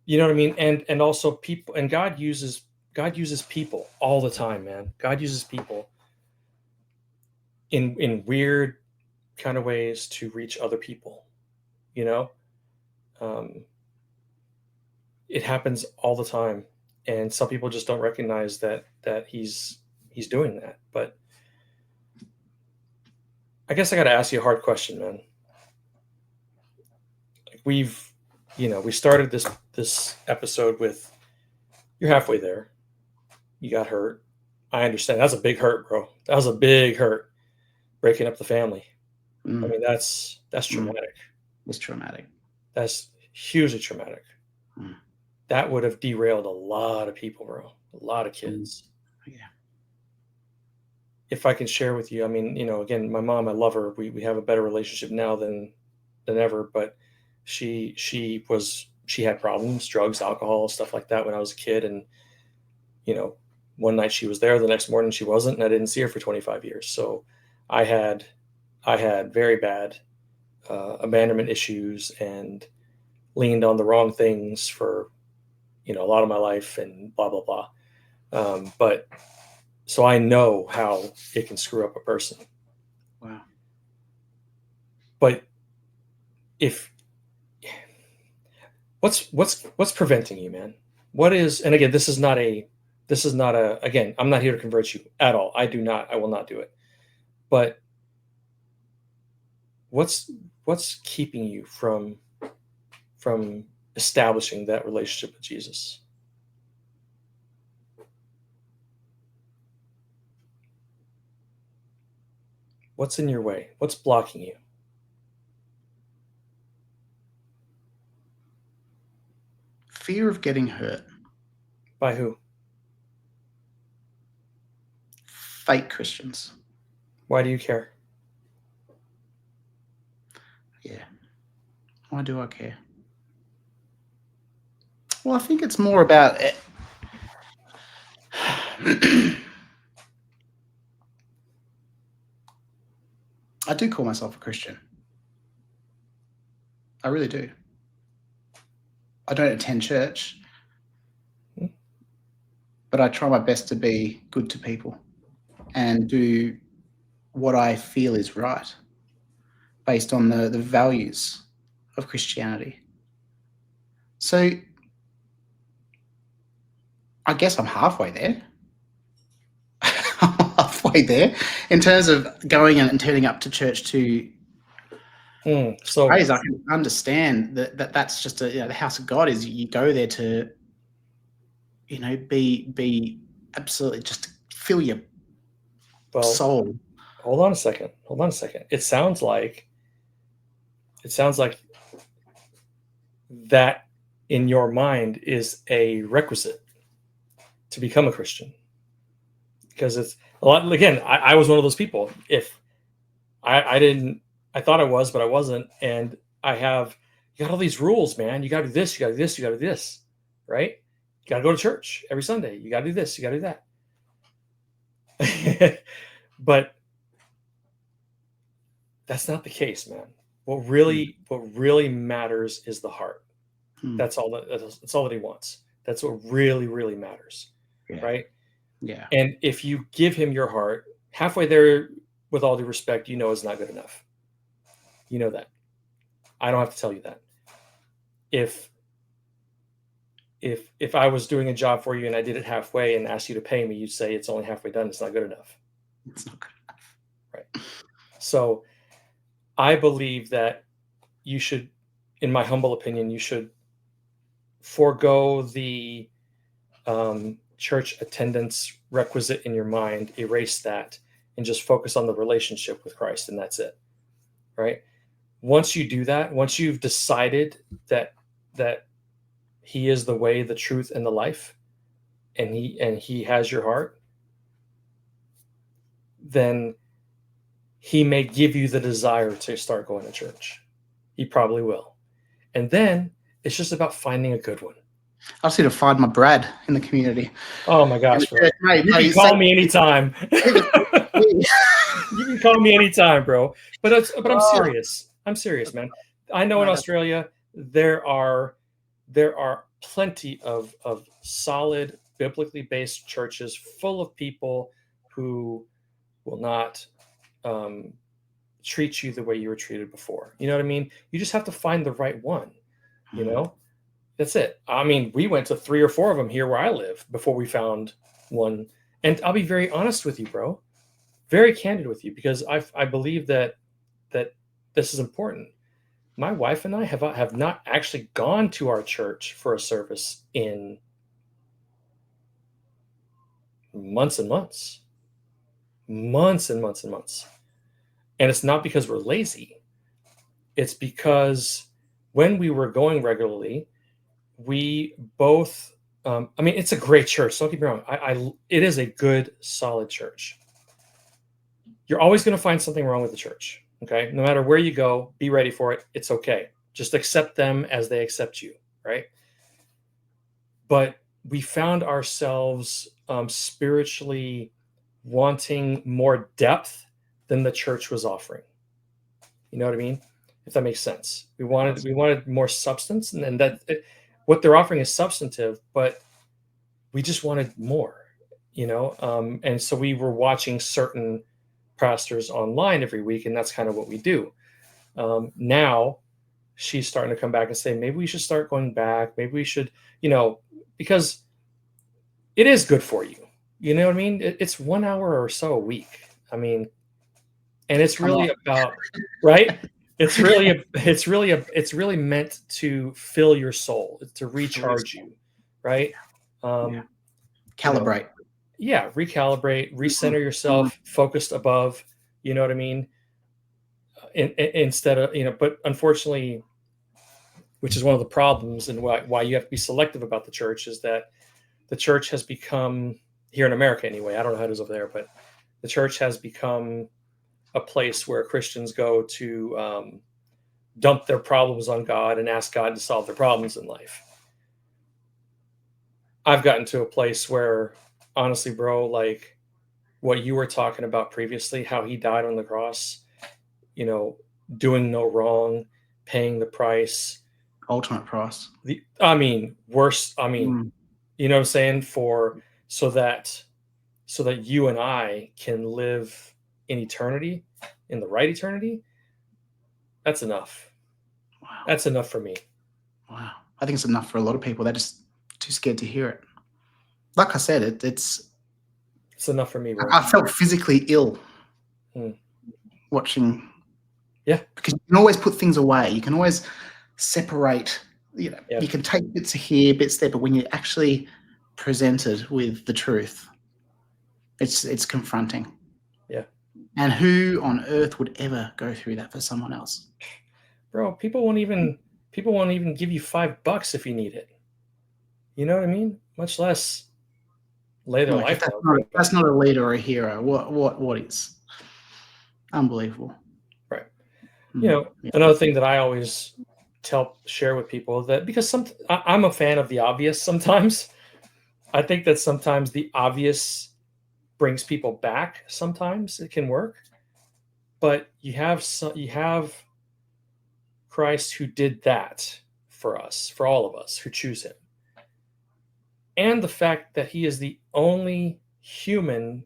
you know what I mean? And also people, and God uses people all the time, man. God uses people in weird kind of ways to reach other people. You know? It happens all the time, and some people just don't recognize that he's doing that. But I guess I got to ask you a hard question, man. Like, we started this episode with, you're halfway there. You got hurt. I understand. That's a big hurt, bro. That was a big hurt. Breaking up the family. I mean, that's traumatic. It's traumatic. That's hugely traumatic. That would have derailed a lot of people, bro. A lot of kids. Yeah. If I can share with you, I mean, again, my mom, I love her. We have a better relationship now than ever, but she had problems, drugs, alcohol, stuff like that when I was a kid. And, one night she was there, the next morning she wasn't, and I didn't see her for 25 years. So I had very bad abandonment issues and leaned on the wrong things for, a lot of my life, and blah, blah, blah. But so I know how it can screw up a person. Wow. But what's preventing you, man? What is, and again, this is not a, again, I'm not here to convert you at all. I will not do it. But what's keeping you from establishing that relationship with Jesus? What's in your way? What's blocking you? Fear of getting hurt. By who? Fake Christians. Why do you care? Yeah. Why do I care? Well, I think it's more about it. I do call myself a Christian. I really do. I don't attend church, but I try my best to be good to people and do what I feel is right based on the values of Christianity. So I guess I'm halfway there. I'm halfway there in terms of going and turning up to church to so praise. I can understand that's just the house of God is you go there to, be absolutely just to fill your soul. Hold on a second. It sounds like that in your mind is a requisite to become a Christian. Because it's a lot, again, I was one of those people. If I thought I was, but I wasn't. And you got all these rules, man. You got to do this, you got to do this, you got to do this, right? You got to go to church every Sunday. You got to do this, you got to do that. But that's not the case, man. What really matters is the heart. That's all that he wants. That's what really, really matters, right? Yeah. And if you give him your heart, halfway there, with all due respect, is not good enough. You know that. I don't have to tell you that. If I was doing a job for you and I did it halfway and asked you to pay me, you'd say it's only halfway done. It's not good enough. It's not good enough. Right. So I believe that you should, in my humble opinion, you should forego the church attendance requisite in your mind, erase that, and just focus on the relationship with Christ, and that's it, right? Once you do that, once you've decided that He is the way, the truth, and the life, and He has your heart, then He may give you the desire to start going to church. He probably will, and then it's just about finding a good one. I just need to find my Brad in the community. Oh my gosh, bro. Mate, You can call me anytime. You can call me anytime, bro. But I'm serious. I'm serious, man. I know in Australia there are plenty of solid biblically based churches full of people who will not treat you the way you were treated before. You know what I mean? You just have to find the right one. You know, that's it. I mean, we went to 3 or 4 of them here where I live before we found one. And I'll be very honest with you, bro. Very candid with you, because I believe that this is important. My wife and I have not actually gone to our church for a service in months and months. Months and months and months. And it's not because we're lazy. It's because when we were going regularly, we both, I mean, it's a great church. Don't get me wrong. It is a good, solid church. You're always going to find something wrong with the church. Okay. No matter where you go, be ready for it. It's okay. Just accept them as they accept you. Right. But we found ourselves spiritually wanting more depth than the church was offering. You know what I mean? If that makes sense. We wanted more substance, and what they're offering is substantive, but we just wanted more, you know? And so we were watching certain pastors online every week, and that's kind of what we do. Now she's starting to come back and say, maybe we should start going back. Maybe we should, you know, because it is good for you. You know what I mean? It's 1 hour or so a week. I mean, and it's really about, right? It's really meant to fill your soul, to recharge you, right? Calibrate. Recalibrate, recenter yourself, focused above. You know what I mean? Instead of, you know, but unfortunately, which is one of the problems and why you have to be selective about the church, is that the church has become, here in America anyway, I don't know how it is over there, but the church has become a place where Christians go to dump their problems on God and ask God to solve their problems in life. I've gotten to a place where, honestly, bro, like what you were talking about previously, how He died on the cross, you know, doing no wrong, paying the price. Ultimate price. You know what I'm saying? So that you and I can live in eternity, in the right eternity. That's enough. Wow. That's enough for me. Wow. I think it's enough for a lot of people. They're just too scared to hear it. Like I said, it's enough for me, bro. I felt physically ill watching. Yeah. Because you can always put things away. You can always separate, you know, you can take bits here, bits there, but when you're actually presented with the truth, it's confronting. Yeah. And who on earth would ever go through that for someone else? Bro, people won't even give you $5 if you need it. You know what I mean? Much less lay their life down. That's not a leader or a hero. What is? Unbelievable. Right. You know, another thing that I always share with people, that because I'm a fan of the obvious sometimes. I think that sometimes the obvious brings people back. Sometimes it can work. But you have Christ who did that for us, for all of us who choose Him. And the fact that He is the only human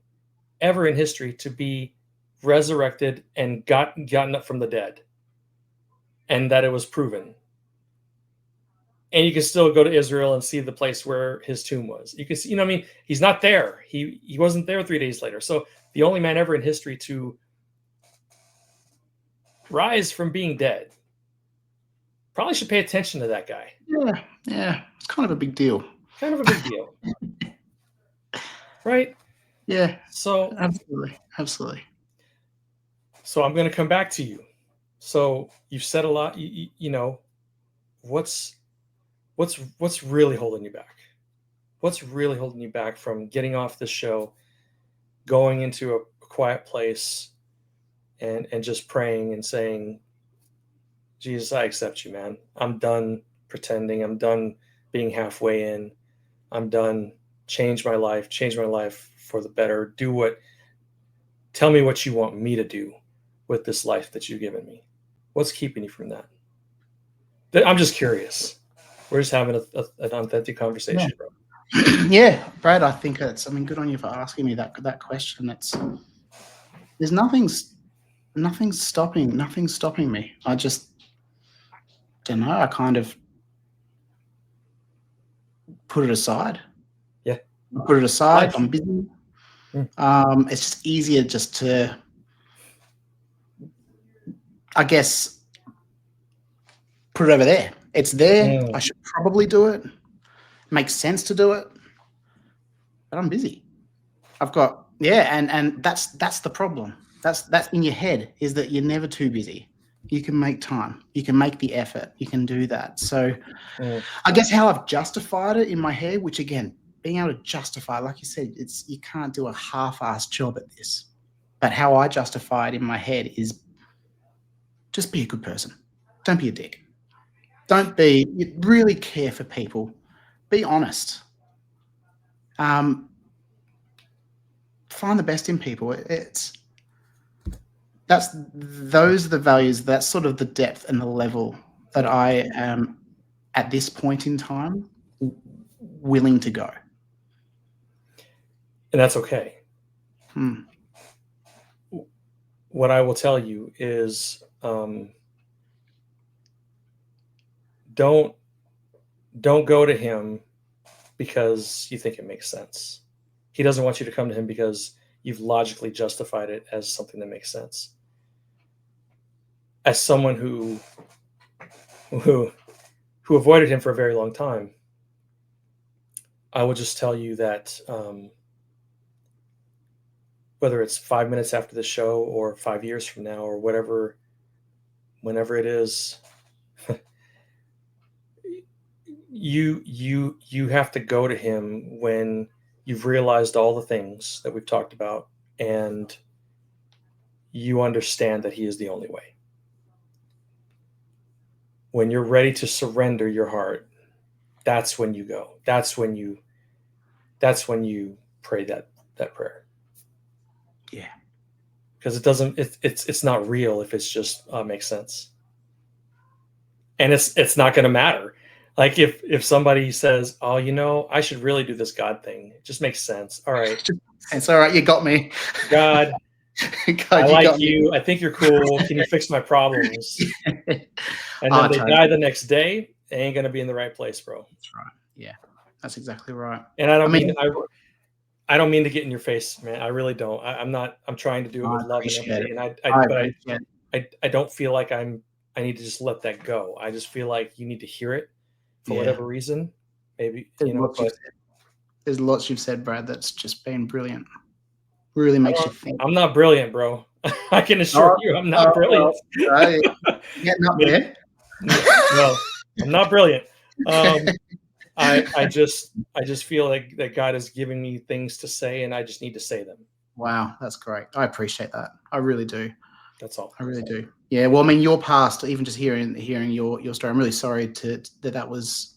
ever in history to be resurrected and gotten up from the dead, and that it was proven. And you can still go to Israel and see the place where His tomb was. You can see, you know what I mean? He's not there. He wasn't there 3 days later. So the only man ever in history to rise from being dead. Probably should pay attention to that guy. Yeah. It's kind of a big deal. Kind of a big deal. Right? Yeah. So Absolutely. So I'm going to come back to you. So you've said a lot. You know, what's really holding you back? What's really holding you back from getting off the show, going into a quiet place, and just praying and saying, Jesus, I accept you, man. I'm done pretending. I'm done being halfway in. I'm done. Change my life for the better. Tell me what you want me to do with this life that you've given me. What's keeping you from that? I'm just curious. We're just having an authentic conversation, bro. Yeah, Brad, I think good on you for asking me that question. There's nothing's stopping me. I just don't know. I kind of put it aside. Yeah. Put it aside. Life. I'm busy. It's just easier just to, I guess, put it over there. It's there. I should probably do it. Makes sense to do it. But I'm busy. I've got, and that's the problem. That's in your head, is that you're never too busy. You can make time. You can make the effort. You can do that. So I guess how I've justified it in my head, which again, being able to justify, like you said, you can't do a half-assed job at this. But how I justify it in my head is just be a good person. Don't be a dick. You really care for people. Be honest. Find the best in people. Those are the values. That's sort of the depth and the level that I am at this point in time willing to go. And that's okay. What I will tell you is, don't go to him because you think it makes sense. He doesn't want you to come to him because you've logically justified it as something that makes sense. As someone who avoided him for a very long time, I will just tell you that whether it's 5 minutes after the show or 5 years from now or whenever it is, you have to go to him when you've realized all the things that we've talked about and you understand that he is the only way. When you're ready to surrender your heart, that's when you go. That's when you pray that prayer. Yeah. Because it's not real if it's just makes sense. And it's not going to matter. Like if somebody says, "Oh, I should really do this God thing," it just makes sense. All right, it's all right. You got me, God. I like you. I think you're cool. Can you fix my problems? And then they die the next day. They ain't gonna be in the right place, bro. That's right. Yeah, that's exactly right. And I don't mean to get in your face, man. I really don't. I'm trying to do it with love and empathy. And I don't feel like I need to just let that go. I just feel like you need to hear it for whatever reason. Maybe there's lots you've said, Brad, that's just been brilliant. Really makes you think. I'm not brilliant, bro. I can assure you I'm not brilliant. Getting up there. No, I'm not brilliant. I just feel like that God is giving me things to say and I just need to say them. Wow, that's great. I appreciate that. I really do. That's all. I really do. Yeah. Well, I mean, your past, even just hearing your story, I'm really sorry that was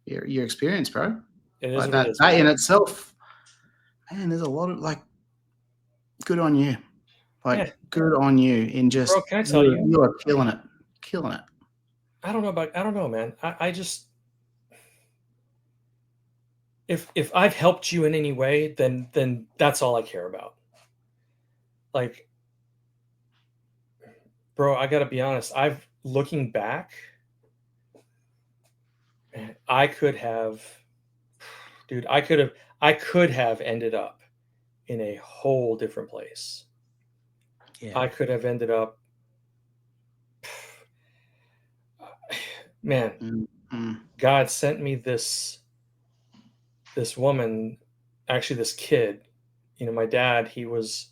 your experience, bro. It is that in itself, man, there's a lot of good on you. Good on you in just, bro, can I tell you are killing it. I don't know, man. I just, if I've helped you in any way, then that's all I care about. Like, bro, I gotta be honest. Looking back, man, I could have ended up in a whole different place. Yeah. I could have ended up man, Mm-hmm. God sent me this woman, actually this kid. You know, my dad, he was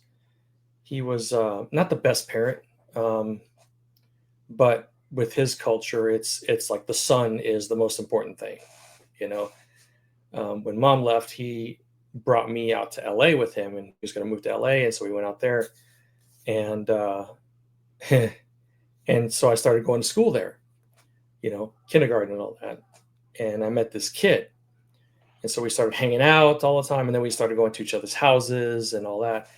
not the best parent, um, but with his culture, it's like the son is the most important thing. You know, when mom left, he brought me out to LA with him, and he was going to move to LA, and so we went out there, and and so I started going to school there. You know, kindergarten and all that, and I met this kid, and so we started hanging out all the time, and then we started going to each other's houses and all that,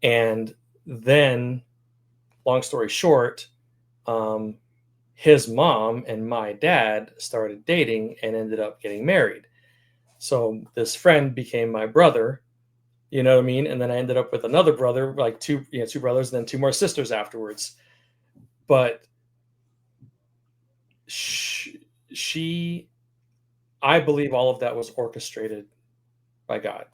and then, long story short, um, his mom and my dad started dating and ended up getting married. So this friend became my brother, you know what I mean? And then I ended up with another brother, like two brothers, and then two more sisters afterwards. But she, I believe all of that was orchestrated by God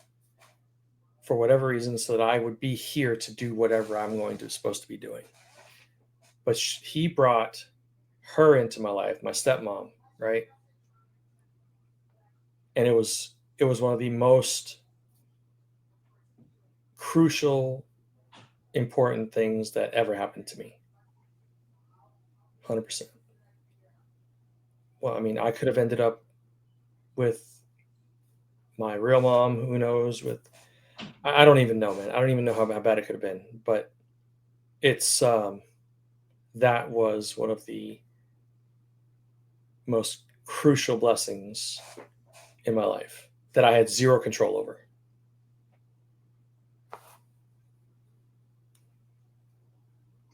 for whatever reason, so that I would be here to do whatever I'm going to supposed to be doing. But he brought her into my life, my stepmom, right? And it was one of the most crucial, important things that ever happened to me. 100%. Well, I mean, I could have ended up with my real mom, who knows, with I don't even know, man. I don't even know how bad it could have been. But it's that was one of the most crucial blessings in my life that I had zero control over.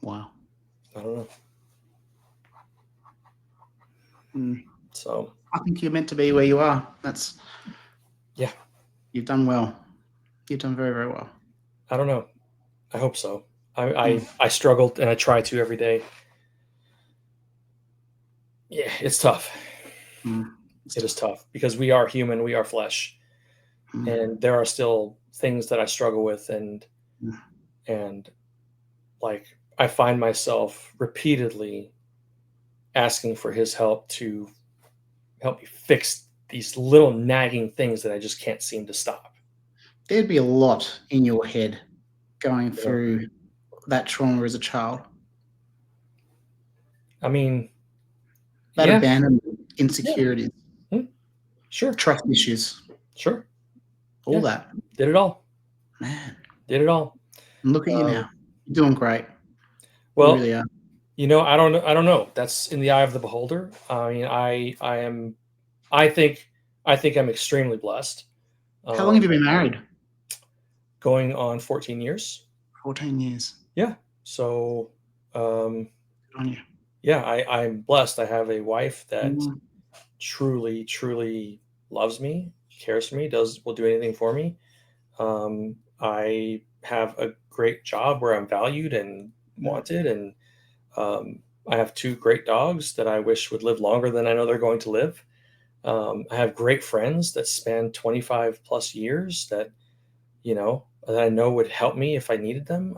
Wow. I don't know. So I think you're meant to be where you are. That's yeah. You've done well. You've done very, very well. I don't know. I hope so. I struggled, and I try to every day. Yeah, it's tough. It is tough because we are human, we are flesh, and there are still things that I struggle with, and like I find myself repeatedly asking for his help to help me fix these little nagging things that I just can't seem to stop. There'd be a lot in your head going You know? through that trauma as a child. I mean, That yeah, abandonment, insecurities, sure, trust issues, sure, all yeah, that. did it all, Man, did it all. and look at you now. You're doing great. You Well, really are. you know, I don't know. That's in the eye of the beholder. I mean, I am, I think, I think I'm extremely blessed. How long have you been married? Going on 14 years. 14 years. Yeah. So, Good on you. yeah, I'm blessed. I have a wife that Mm. truly, truly loves me, cares for me, will do anything for me. I have a great job where I'm valued and wanted, and I have two great dogs that I wish would live longer than I know they're going to live. I have great friends that span 25 plus years that, that I know would help me if I needed them.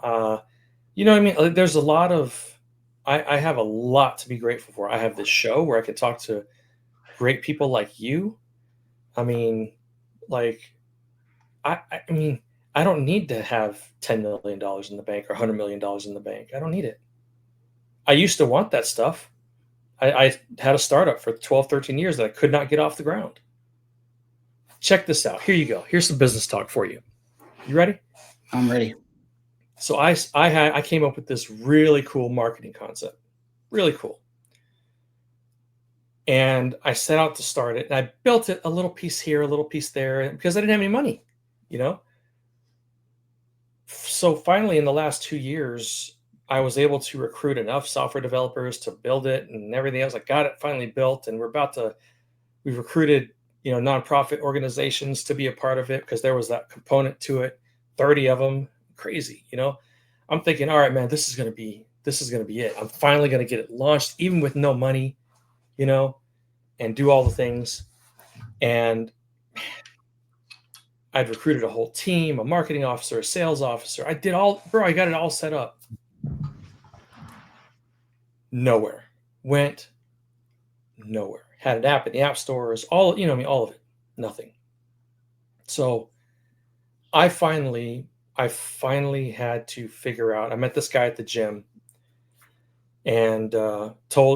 You know what I mean? Like, there's a lot of, I have a lot to be grateful for. I have this show where I can talk to great people like you. I mean, like, I mean, I don't need to have $10 million in the bank or $100 million in the bank. I don't need it. I used to want that stuff. I had a startup for 12, 13 years that I could not get off the ground. Check this out. Here you go. Here's some business talk for you. You ready? I'm ready. So I came up with this really cool marketing concept. Really cool. And I set out to start it, and I built it a little piece here, a little piece there, because I didn't have any money, you know? So finally, in the last 2 years, I was able to recruit enough software developers to build it and everything else. I got it finally built, and we've recruited, nonprofit organizations to be a part of it because there was that component to it, 30 of them, crazy, I'm thinking, all right, man, this is going to be it. I'm finally going to get it launched, even with no money, and do all the things. And I'd recruited a whole team, a marketing officer, a sales officer. I got it all set up. Nowhere. Went nowhere. Had an app in the app stores, all all of it, nothing. So I finally had to figure out. I met this guy at the gym, and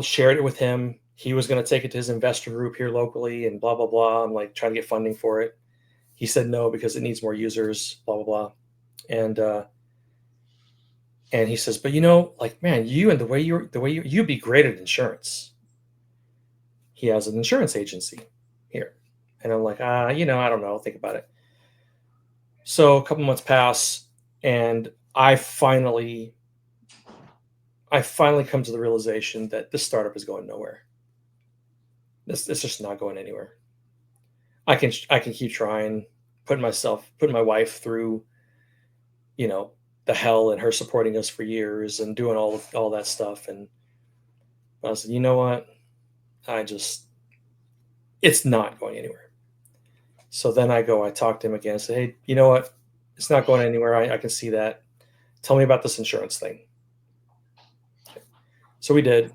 shared it with him. He was going to take it to his investor group here locally, and blah blah blah. I'm like trying to get funding for it. He said no because it needs more users. Blah blah blah, and he says, but like, man, you and the way you'd be great at insurance. He has an insurance agency here, and I'm like, I don't know. Think about it. So a couple months pass, and I finally come to the realization that this startup is going nowhere. It's just not going anywhere. I can keep trying, putting my wife through, the hell, and her supporting us for years and doing all that stuff. And I said, you know what? It's not going anywhere. So then I talk to him again and say, hey, you know what? It's not going anywhere. I can see that. Tell me about this insurance thing. So we did.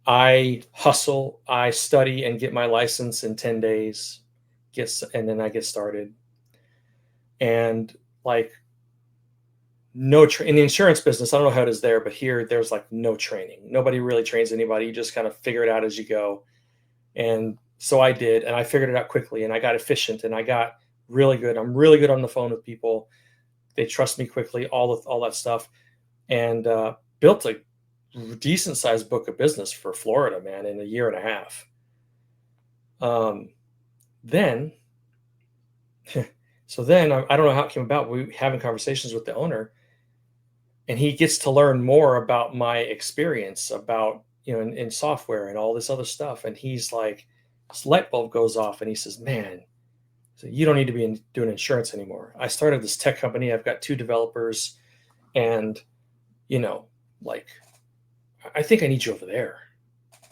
I hustle, I study and get my license in 10 days, and then I get started. And like, in the insurance business, I don't know how it is there, but here there's like no training. Nobody really trains anybody. You just kind of figure it out as you go. And so I did, and I figured it out quickly, and I got efficient, and I got really good. I'm really good on the phone with people. They trust me quickly, all that stuff, and built a decent sized book of business for Florida, man, in a year and a half. Then I don't know how it came about. We were having conversations with the owner, and he gets to learn more about my experience about, in software and all this other stuff. And he's like, this light bulb goes off, and he says, man, so you don't need to be doing insurance anymore. I started this tech company. I've got 2 developers, and, like, I think I need you over there.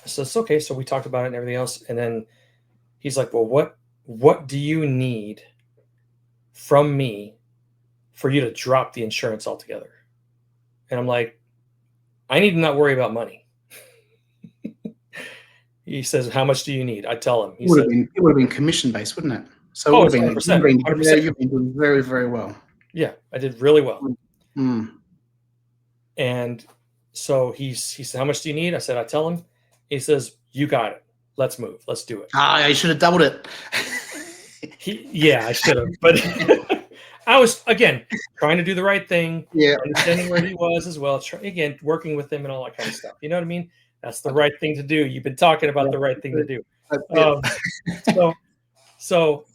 So it's okay. So we talked about it and everything else. And then he's like, well, what do you need from me for you to drop the insurance altogether? And I'm like, I need to not worry about money. He says, how much do you need? I tell him. It would have been commission based, wouldn't it? So it would have been 100%. You've been doing very, very well. Yeah, I did really well. Mm. And so he said, how much do you need? I said, I tell him. He says, you got it. Let's move. Let's do it. I should have doubled it. I should have. But I was, again, trying to do the right thing. Yeah. Understanding where he was as well. Again, working with him and all that kind of stuff. You know what I mean? That's the right thing to do. You've been talking about the right thing to do. So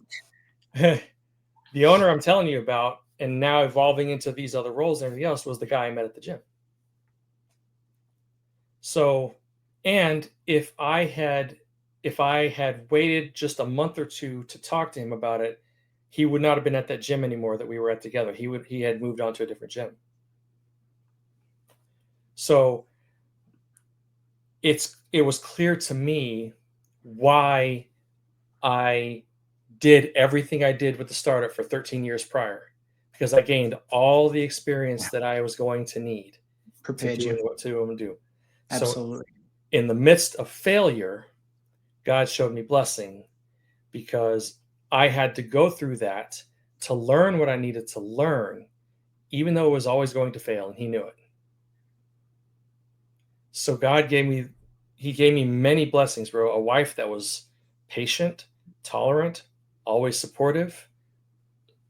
the owner I'm telling you about, and now evolving into these other roles and everything else, was the guy I met at the gym. So, and if I had waited just a month or two to talk to him about it, he would not have been at that gym anymore that we were at together. He had moved on to a different gym. So it was clear to me why I did everything I did with the startup for 13 years prior, because I gained all the experience that I was going to need Prepared to you. do what to do. Absolutely. So in the midst of failure, God showed me blessing, because I had to go through that to learn what I needed to learn, even though it was always going to fail, and he knew it. So God gave me many blessings, bro. A wife that was patient, tolerant, always supportive,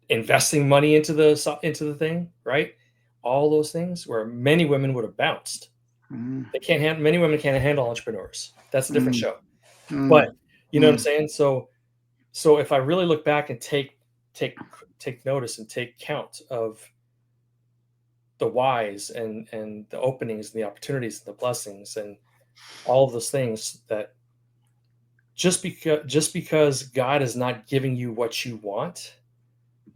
investing money into the thing, right? All those things where many women would have bounced. Many women can't handle entrepreneurs. That's a different show. But you know what I'm saying? So if I really look back and take notice and take count of the whys and the openings and the opportunities and the blessings and all of those things, that just because God is not giving you what you want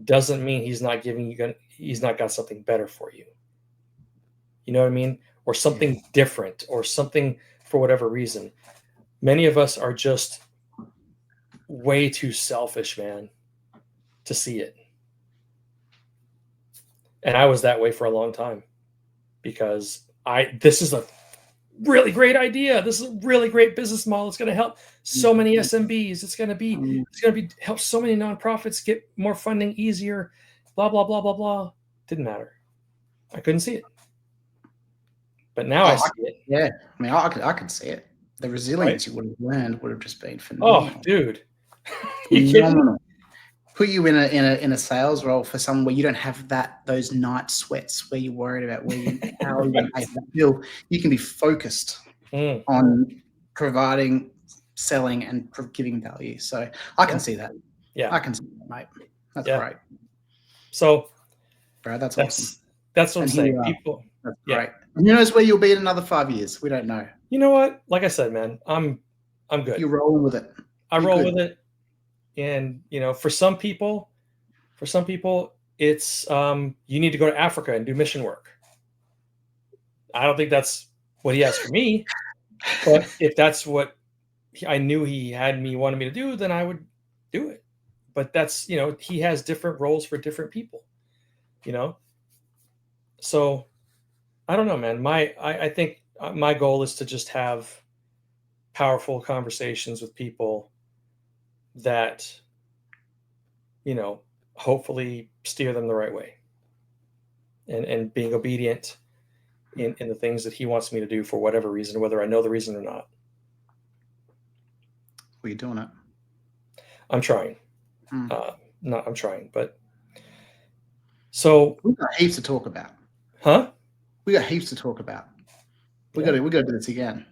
doesn't mean he's not got something better for you. You know what I mean? Or something different, or something, for whatever reason. Many of us are just way too selfish, man, to see it. And I was that way for a long time, because this is really great idea. This is a really great business model. It's going to help so many SMBs. It's going to be help so many nonprofits get more funding easier. Blah blah blah blah blah. Didn't matter. I couldn't see it, but now I see it. Yeah, I mean, I could see it. The resilience Right? you would have learned would have just been Oh, phenomenal. dude, you kidding? Phenomenal. Put you in a sales role for someone where you don't have those night sweats where you're worried about how you're going to pay that bill. You can be focused on providing, selling, and giving value. So I can see that. Yeah, I can see that, mate. That's great. So, Brad, that's awesome. That's what I'm saying. People, that's great. Who knows where you'll be in another 5 years? We don't know. You know what? Like I said, man, I'm good. You're rolling with it. I roll with it. And, for some people, it's you need to go to Africa and do mission work. I don't think that's what he has for me. But if that's what I knew he wanted me to do, then I would do it. But that's, he has different roles for different people, So I don't know, man. I think my goal is to just have powerful conversations with people that, hopefully steer them the right way and being obedient in the things that he wants me to do for whatever reason, whether I know the reason or not. Well, you're doing it. I'm trying. I'm trying, but so we've got heaps to talk about. Huh? We got heaps to talk about. We got to do this again.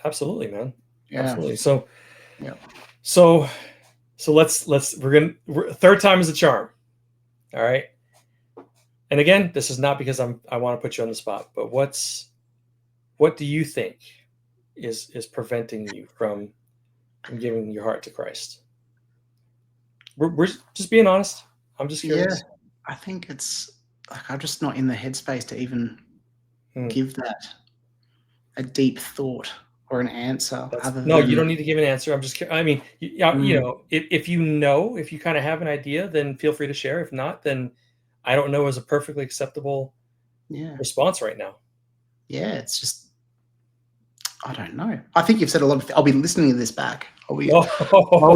Absolutely, man. Yeah. Absolutely. So, yeah. So third time is a charm. All right. And again, this is not because I want to put you on the spot, but what do you think is preventing you from giving your heart to Christ? We're just being honest. I'm just curious. Yeah, I think it's like I'm just not in the headspace to even give that a deep thought or an answer. You don't need to give an answer. I'm just. I mean, if you kind of have an idea, then feel free to share. If not, then I don't know is a perfectly acceptable response right now. Yeah, it's just I don't know. I think you've said a lot of. I'll be listening to this back. I'll be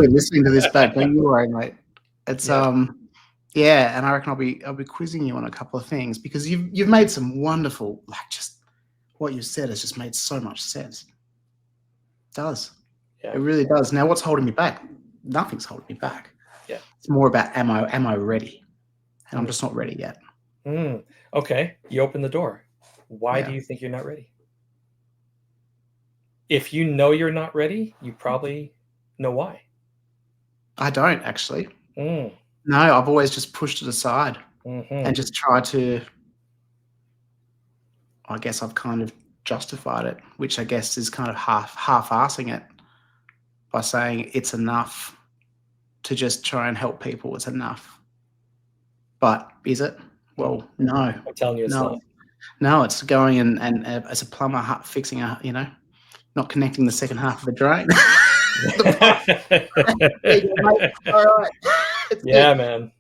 listening to this back. Don't you worry, mate. It's and I reckon I'll be quizzing you on a couple of things because you've made some wonderful, just what you said has just made so much sense. It does. Yeah. It really does. Now, what's holding me back? Nothing's holding me back. Yeah. It's more about am I ready? And I'm just not ready yet. Okay. You open the door. Why do you think you're not ready? If you know you're not ready, you probably know why. I don't actually. No, I've always just pushed it aside and just tried to. I guess I've kind of justified it, which I guess is kind of half-assing it by saying it's enough to just try and help people. It's enough. But is it? Well, no. I'm telling you it's not. No, it's going and as a plumber fixing not connecting the second half of the drain. All right. Yeah, man.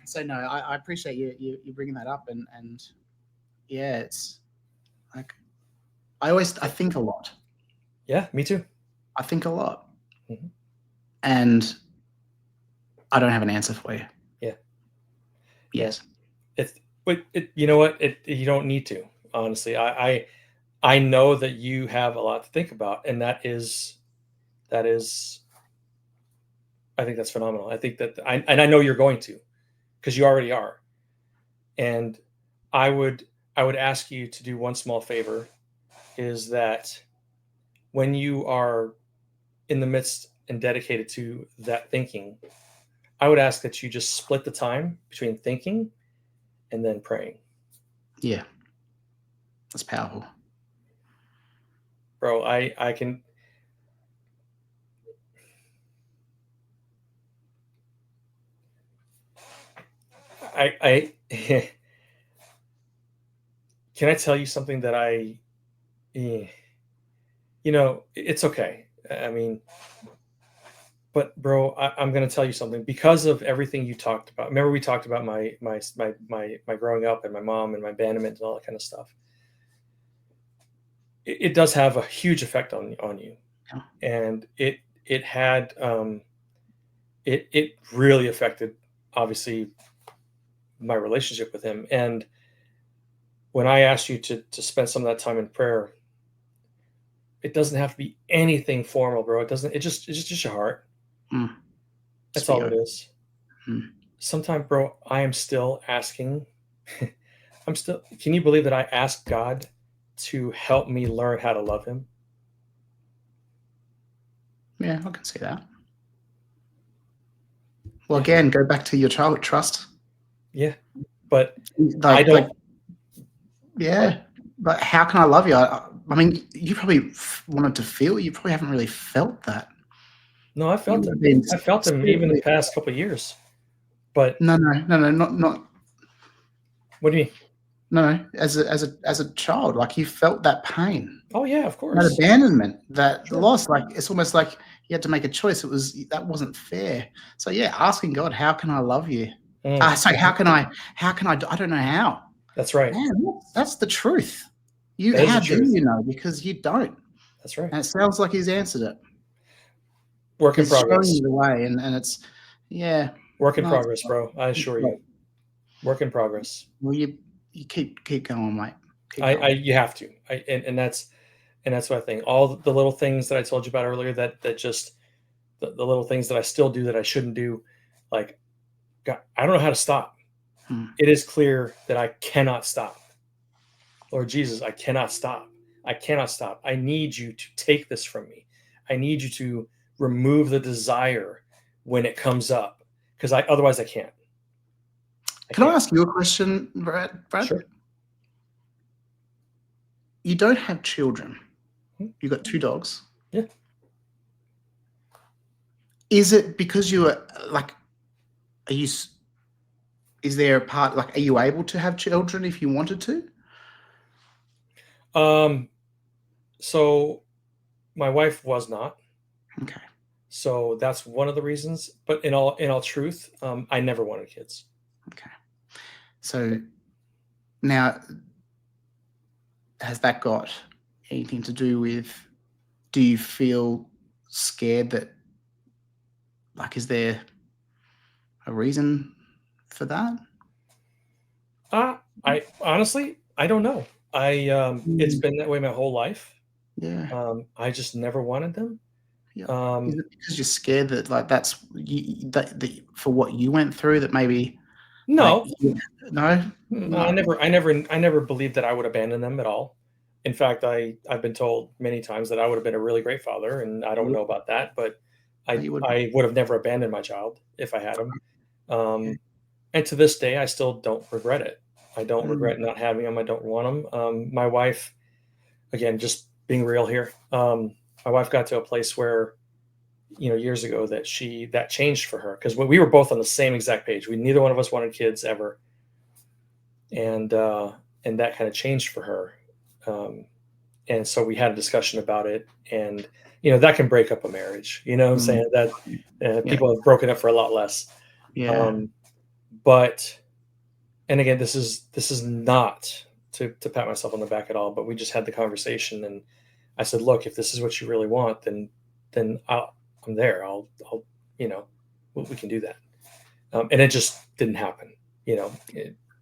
So no, I appreciate you bringing that up and yeah, it's like I think a lot. Yeah, me too. I think a lot, and I don't have an answer for you. Yeah. Yes. You know what? You don't need to. Honestly, I know that you have a lot to think about, and that is, I think that's phenomenal. I think that I know you're going to, because you already are. And I would ask you to do one small favor, is that when you are in the midst and dedicated to that thinking, I would ask that you just split the time between thinking and then praying. Yeah. That's powerful. Bro, I can. I can I tell you something that it's okay. I mean, but bro, I'm going to tell you something because of everything you talked about. Remember we talked about my growing up and my mom and my abandonment and all that kind of stuff. it does have a huge effect on you, Yeah. and it had it really affected, obviously, my relationship with him. And when I asked you to spend some of that time in prayer, it doesn't have to be anything formal, bro. It doesn't. It's just your heart. Mm. Just That's be all it open. is. Mm. Sometimes, bro, I am still asking. I'm still. Can you believe that I asked God to help me learn how to love Him? Yeah, I can see that. Well, Yeah, again, go back to your child trust. yeah. But I Like, don't. What? yeah. But how can I love you? I mean, you probably wanted to feel. You probably haven't really felt that. No, I You felt would have Him. been I felt Him even the spiritually. past couple of years. But No, not what do you mean? no. As a child, like you felt that pain, Oh yeah, of that course. abandonment, that Sure. loss. Like it's almost like you had to make a choice. That wasn't fair. So yeah, asking God, how can I love you? Mm, So how can I? I don't know how. that's right. Man, that's the truth. That is How the do truth. you know? Because you don't. That's right. And it sounds like he's answered it. Work in He's showing progress. you the way, and it's yeah. Work in No, it's progress, bro. I it's assure you. great. Work in progress. Well, you keep going, mate. Keep I going. you have to. And that's what I think. All the little things that I told you about earlier, that just the little things that I still do that I shouldn't do, like, God, I don't know how to stop. Hmm. It is clear that I cannot stop. Lord Jesus, I cannot stop. I cannot stop. I need you to take this from me. I need you to remove the desire when it comes up, because otherwise I can't. I Can I can't. ask you a question, Brad? Sure. You don't have children. Mhm. You got two dogs. Yeah. Is it because you are like? Are you? Is there a part like? Are you able to have children if you wanted to? Um. So my wife was not. Okay. So that's one of the reasons. But in all truth, I never wanted kids. Okay. So now, has that got anything to do with? Do you feel scared that? Like, is there a reason for that? I honestly, I don't know. It's Mm, been that way my whole life. yeah. I just never wanted them. Yeah. Is Um, it because you're scared that like that's that for what you went through that maybe like no, no I no never believed that I would abandon them at all. In fact, I've been told many times that I would have been a really great father, and I don't you know about that, but no, I you wouldn't. I would have never abandoned my child if I had him. Yeah. And to this day, I still don't regret it. I don't Mm, regret not having them. I don't want them. My wife, again, just being real here. My wife got to a place where, years ago, that changed for her, because we were both on the same exact page. Neither one of us wanted kids ever, and that kind of changed for her. Um, and so we had a discussion about it, and that can break up a marriage. You know what I'm mm, saying? That yeah, people have broken up for a lot less. yeah. Um, but and again, this is not to pat myself on the back at all, but we just had the conversation, and I said, look, if this is what you really want, then I'm there. I'll we can do that. And it just didn't happen.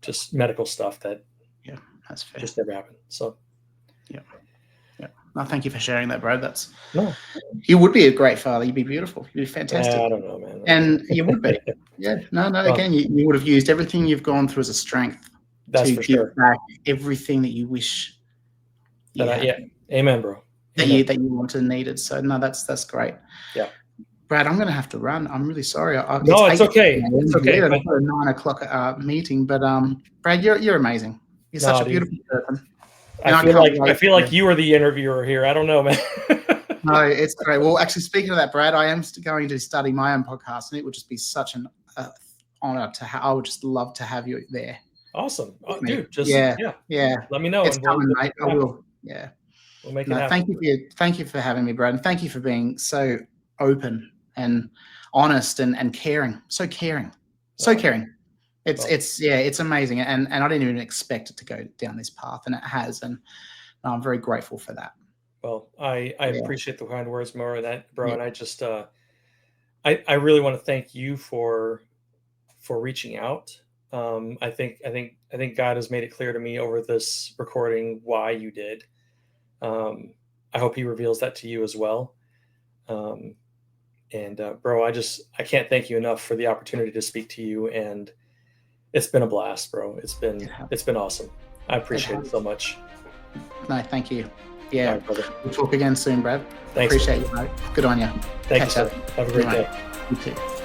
Just medical stuff that Yeah, that's fair. just never happened. So Yeah, yeah. No, thank you for sharing that, Brad. That's no, you would be a great father. You'd be beautiful. You'd be fantastic, I don't know, man. I don't and know. you would be. Yeah, no. Well, Again, you would have used everything you've gone through as a strength that's to for give sure. back everything that you wish you had. Yeah, amen, bro. that Amen. you that you wanted and needed. So no, that's great. Yeah. Brad, I'm going to have to run. I'm really sorry. It's No, it's 8 okay. It's okay. here, and But I've got a 9 o'clock meeting. But Brad, you're amazing. You're such no, a dude. beautiful person, I and I feel can't like I wait. feel like you are the interviewer here. I don't know, man. No, it's great. Well, actually, speaking of that, Brad, I am going to study my own podcast, and it would just be such an honor to have. I would just love to have you there Awesome, with me. dude. Just Yeah, yeah, yeah. let me know, It's and coming, we'll mate. make I it happen. will. Yeah. We'll make it No, happen. thank you for having me, Brad, and thank you for being so open and honest and caring. So caring, so Uh, caring. well, It's yeah, it's amazing, and I didn't even expect it to go down this path, and it has. And I'm very grateful for that. Well, I Yeah. appreciate the kind words, Mo, and that, bro. And I just, I really want to thank you for reaching out. I think God has made it clear to me over this recording why you did. I hope He reveals that to you as well. And bro, I can't thank you enough for the opportunity to speak to you, and it's been a blast, bro. It's been awesome. I appreciate it so much. No, thank you. All Yeah, right, brother. we'll talk again soon, Brad. Thanks. Appreciate you, mate. Good on you. Thank you, Catch sir. up. Have a great Good day. night. You too.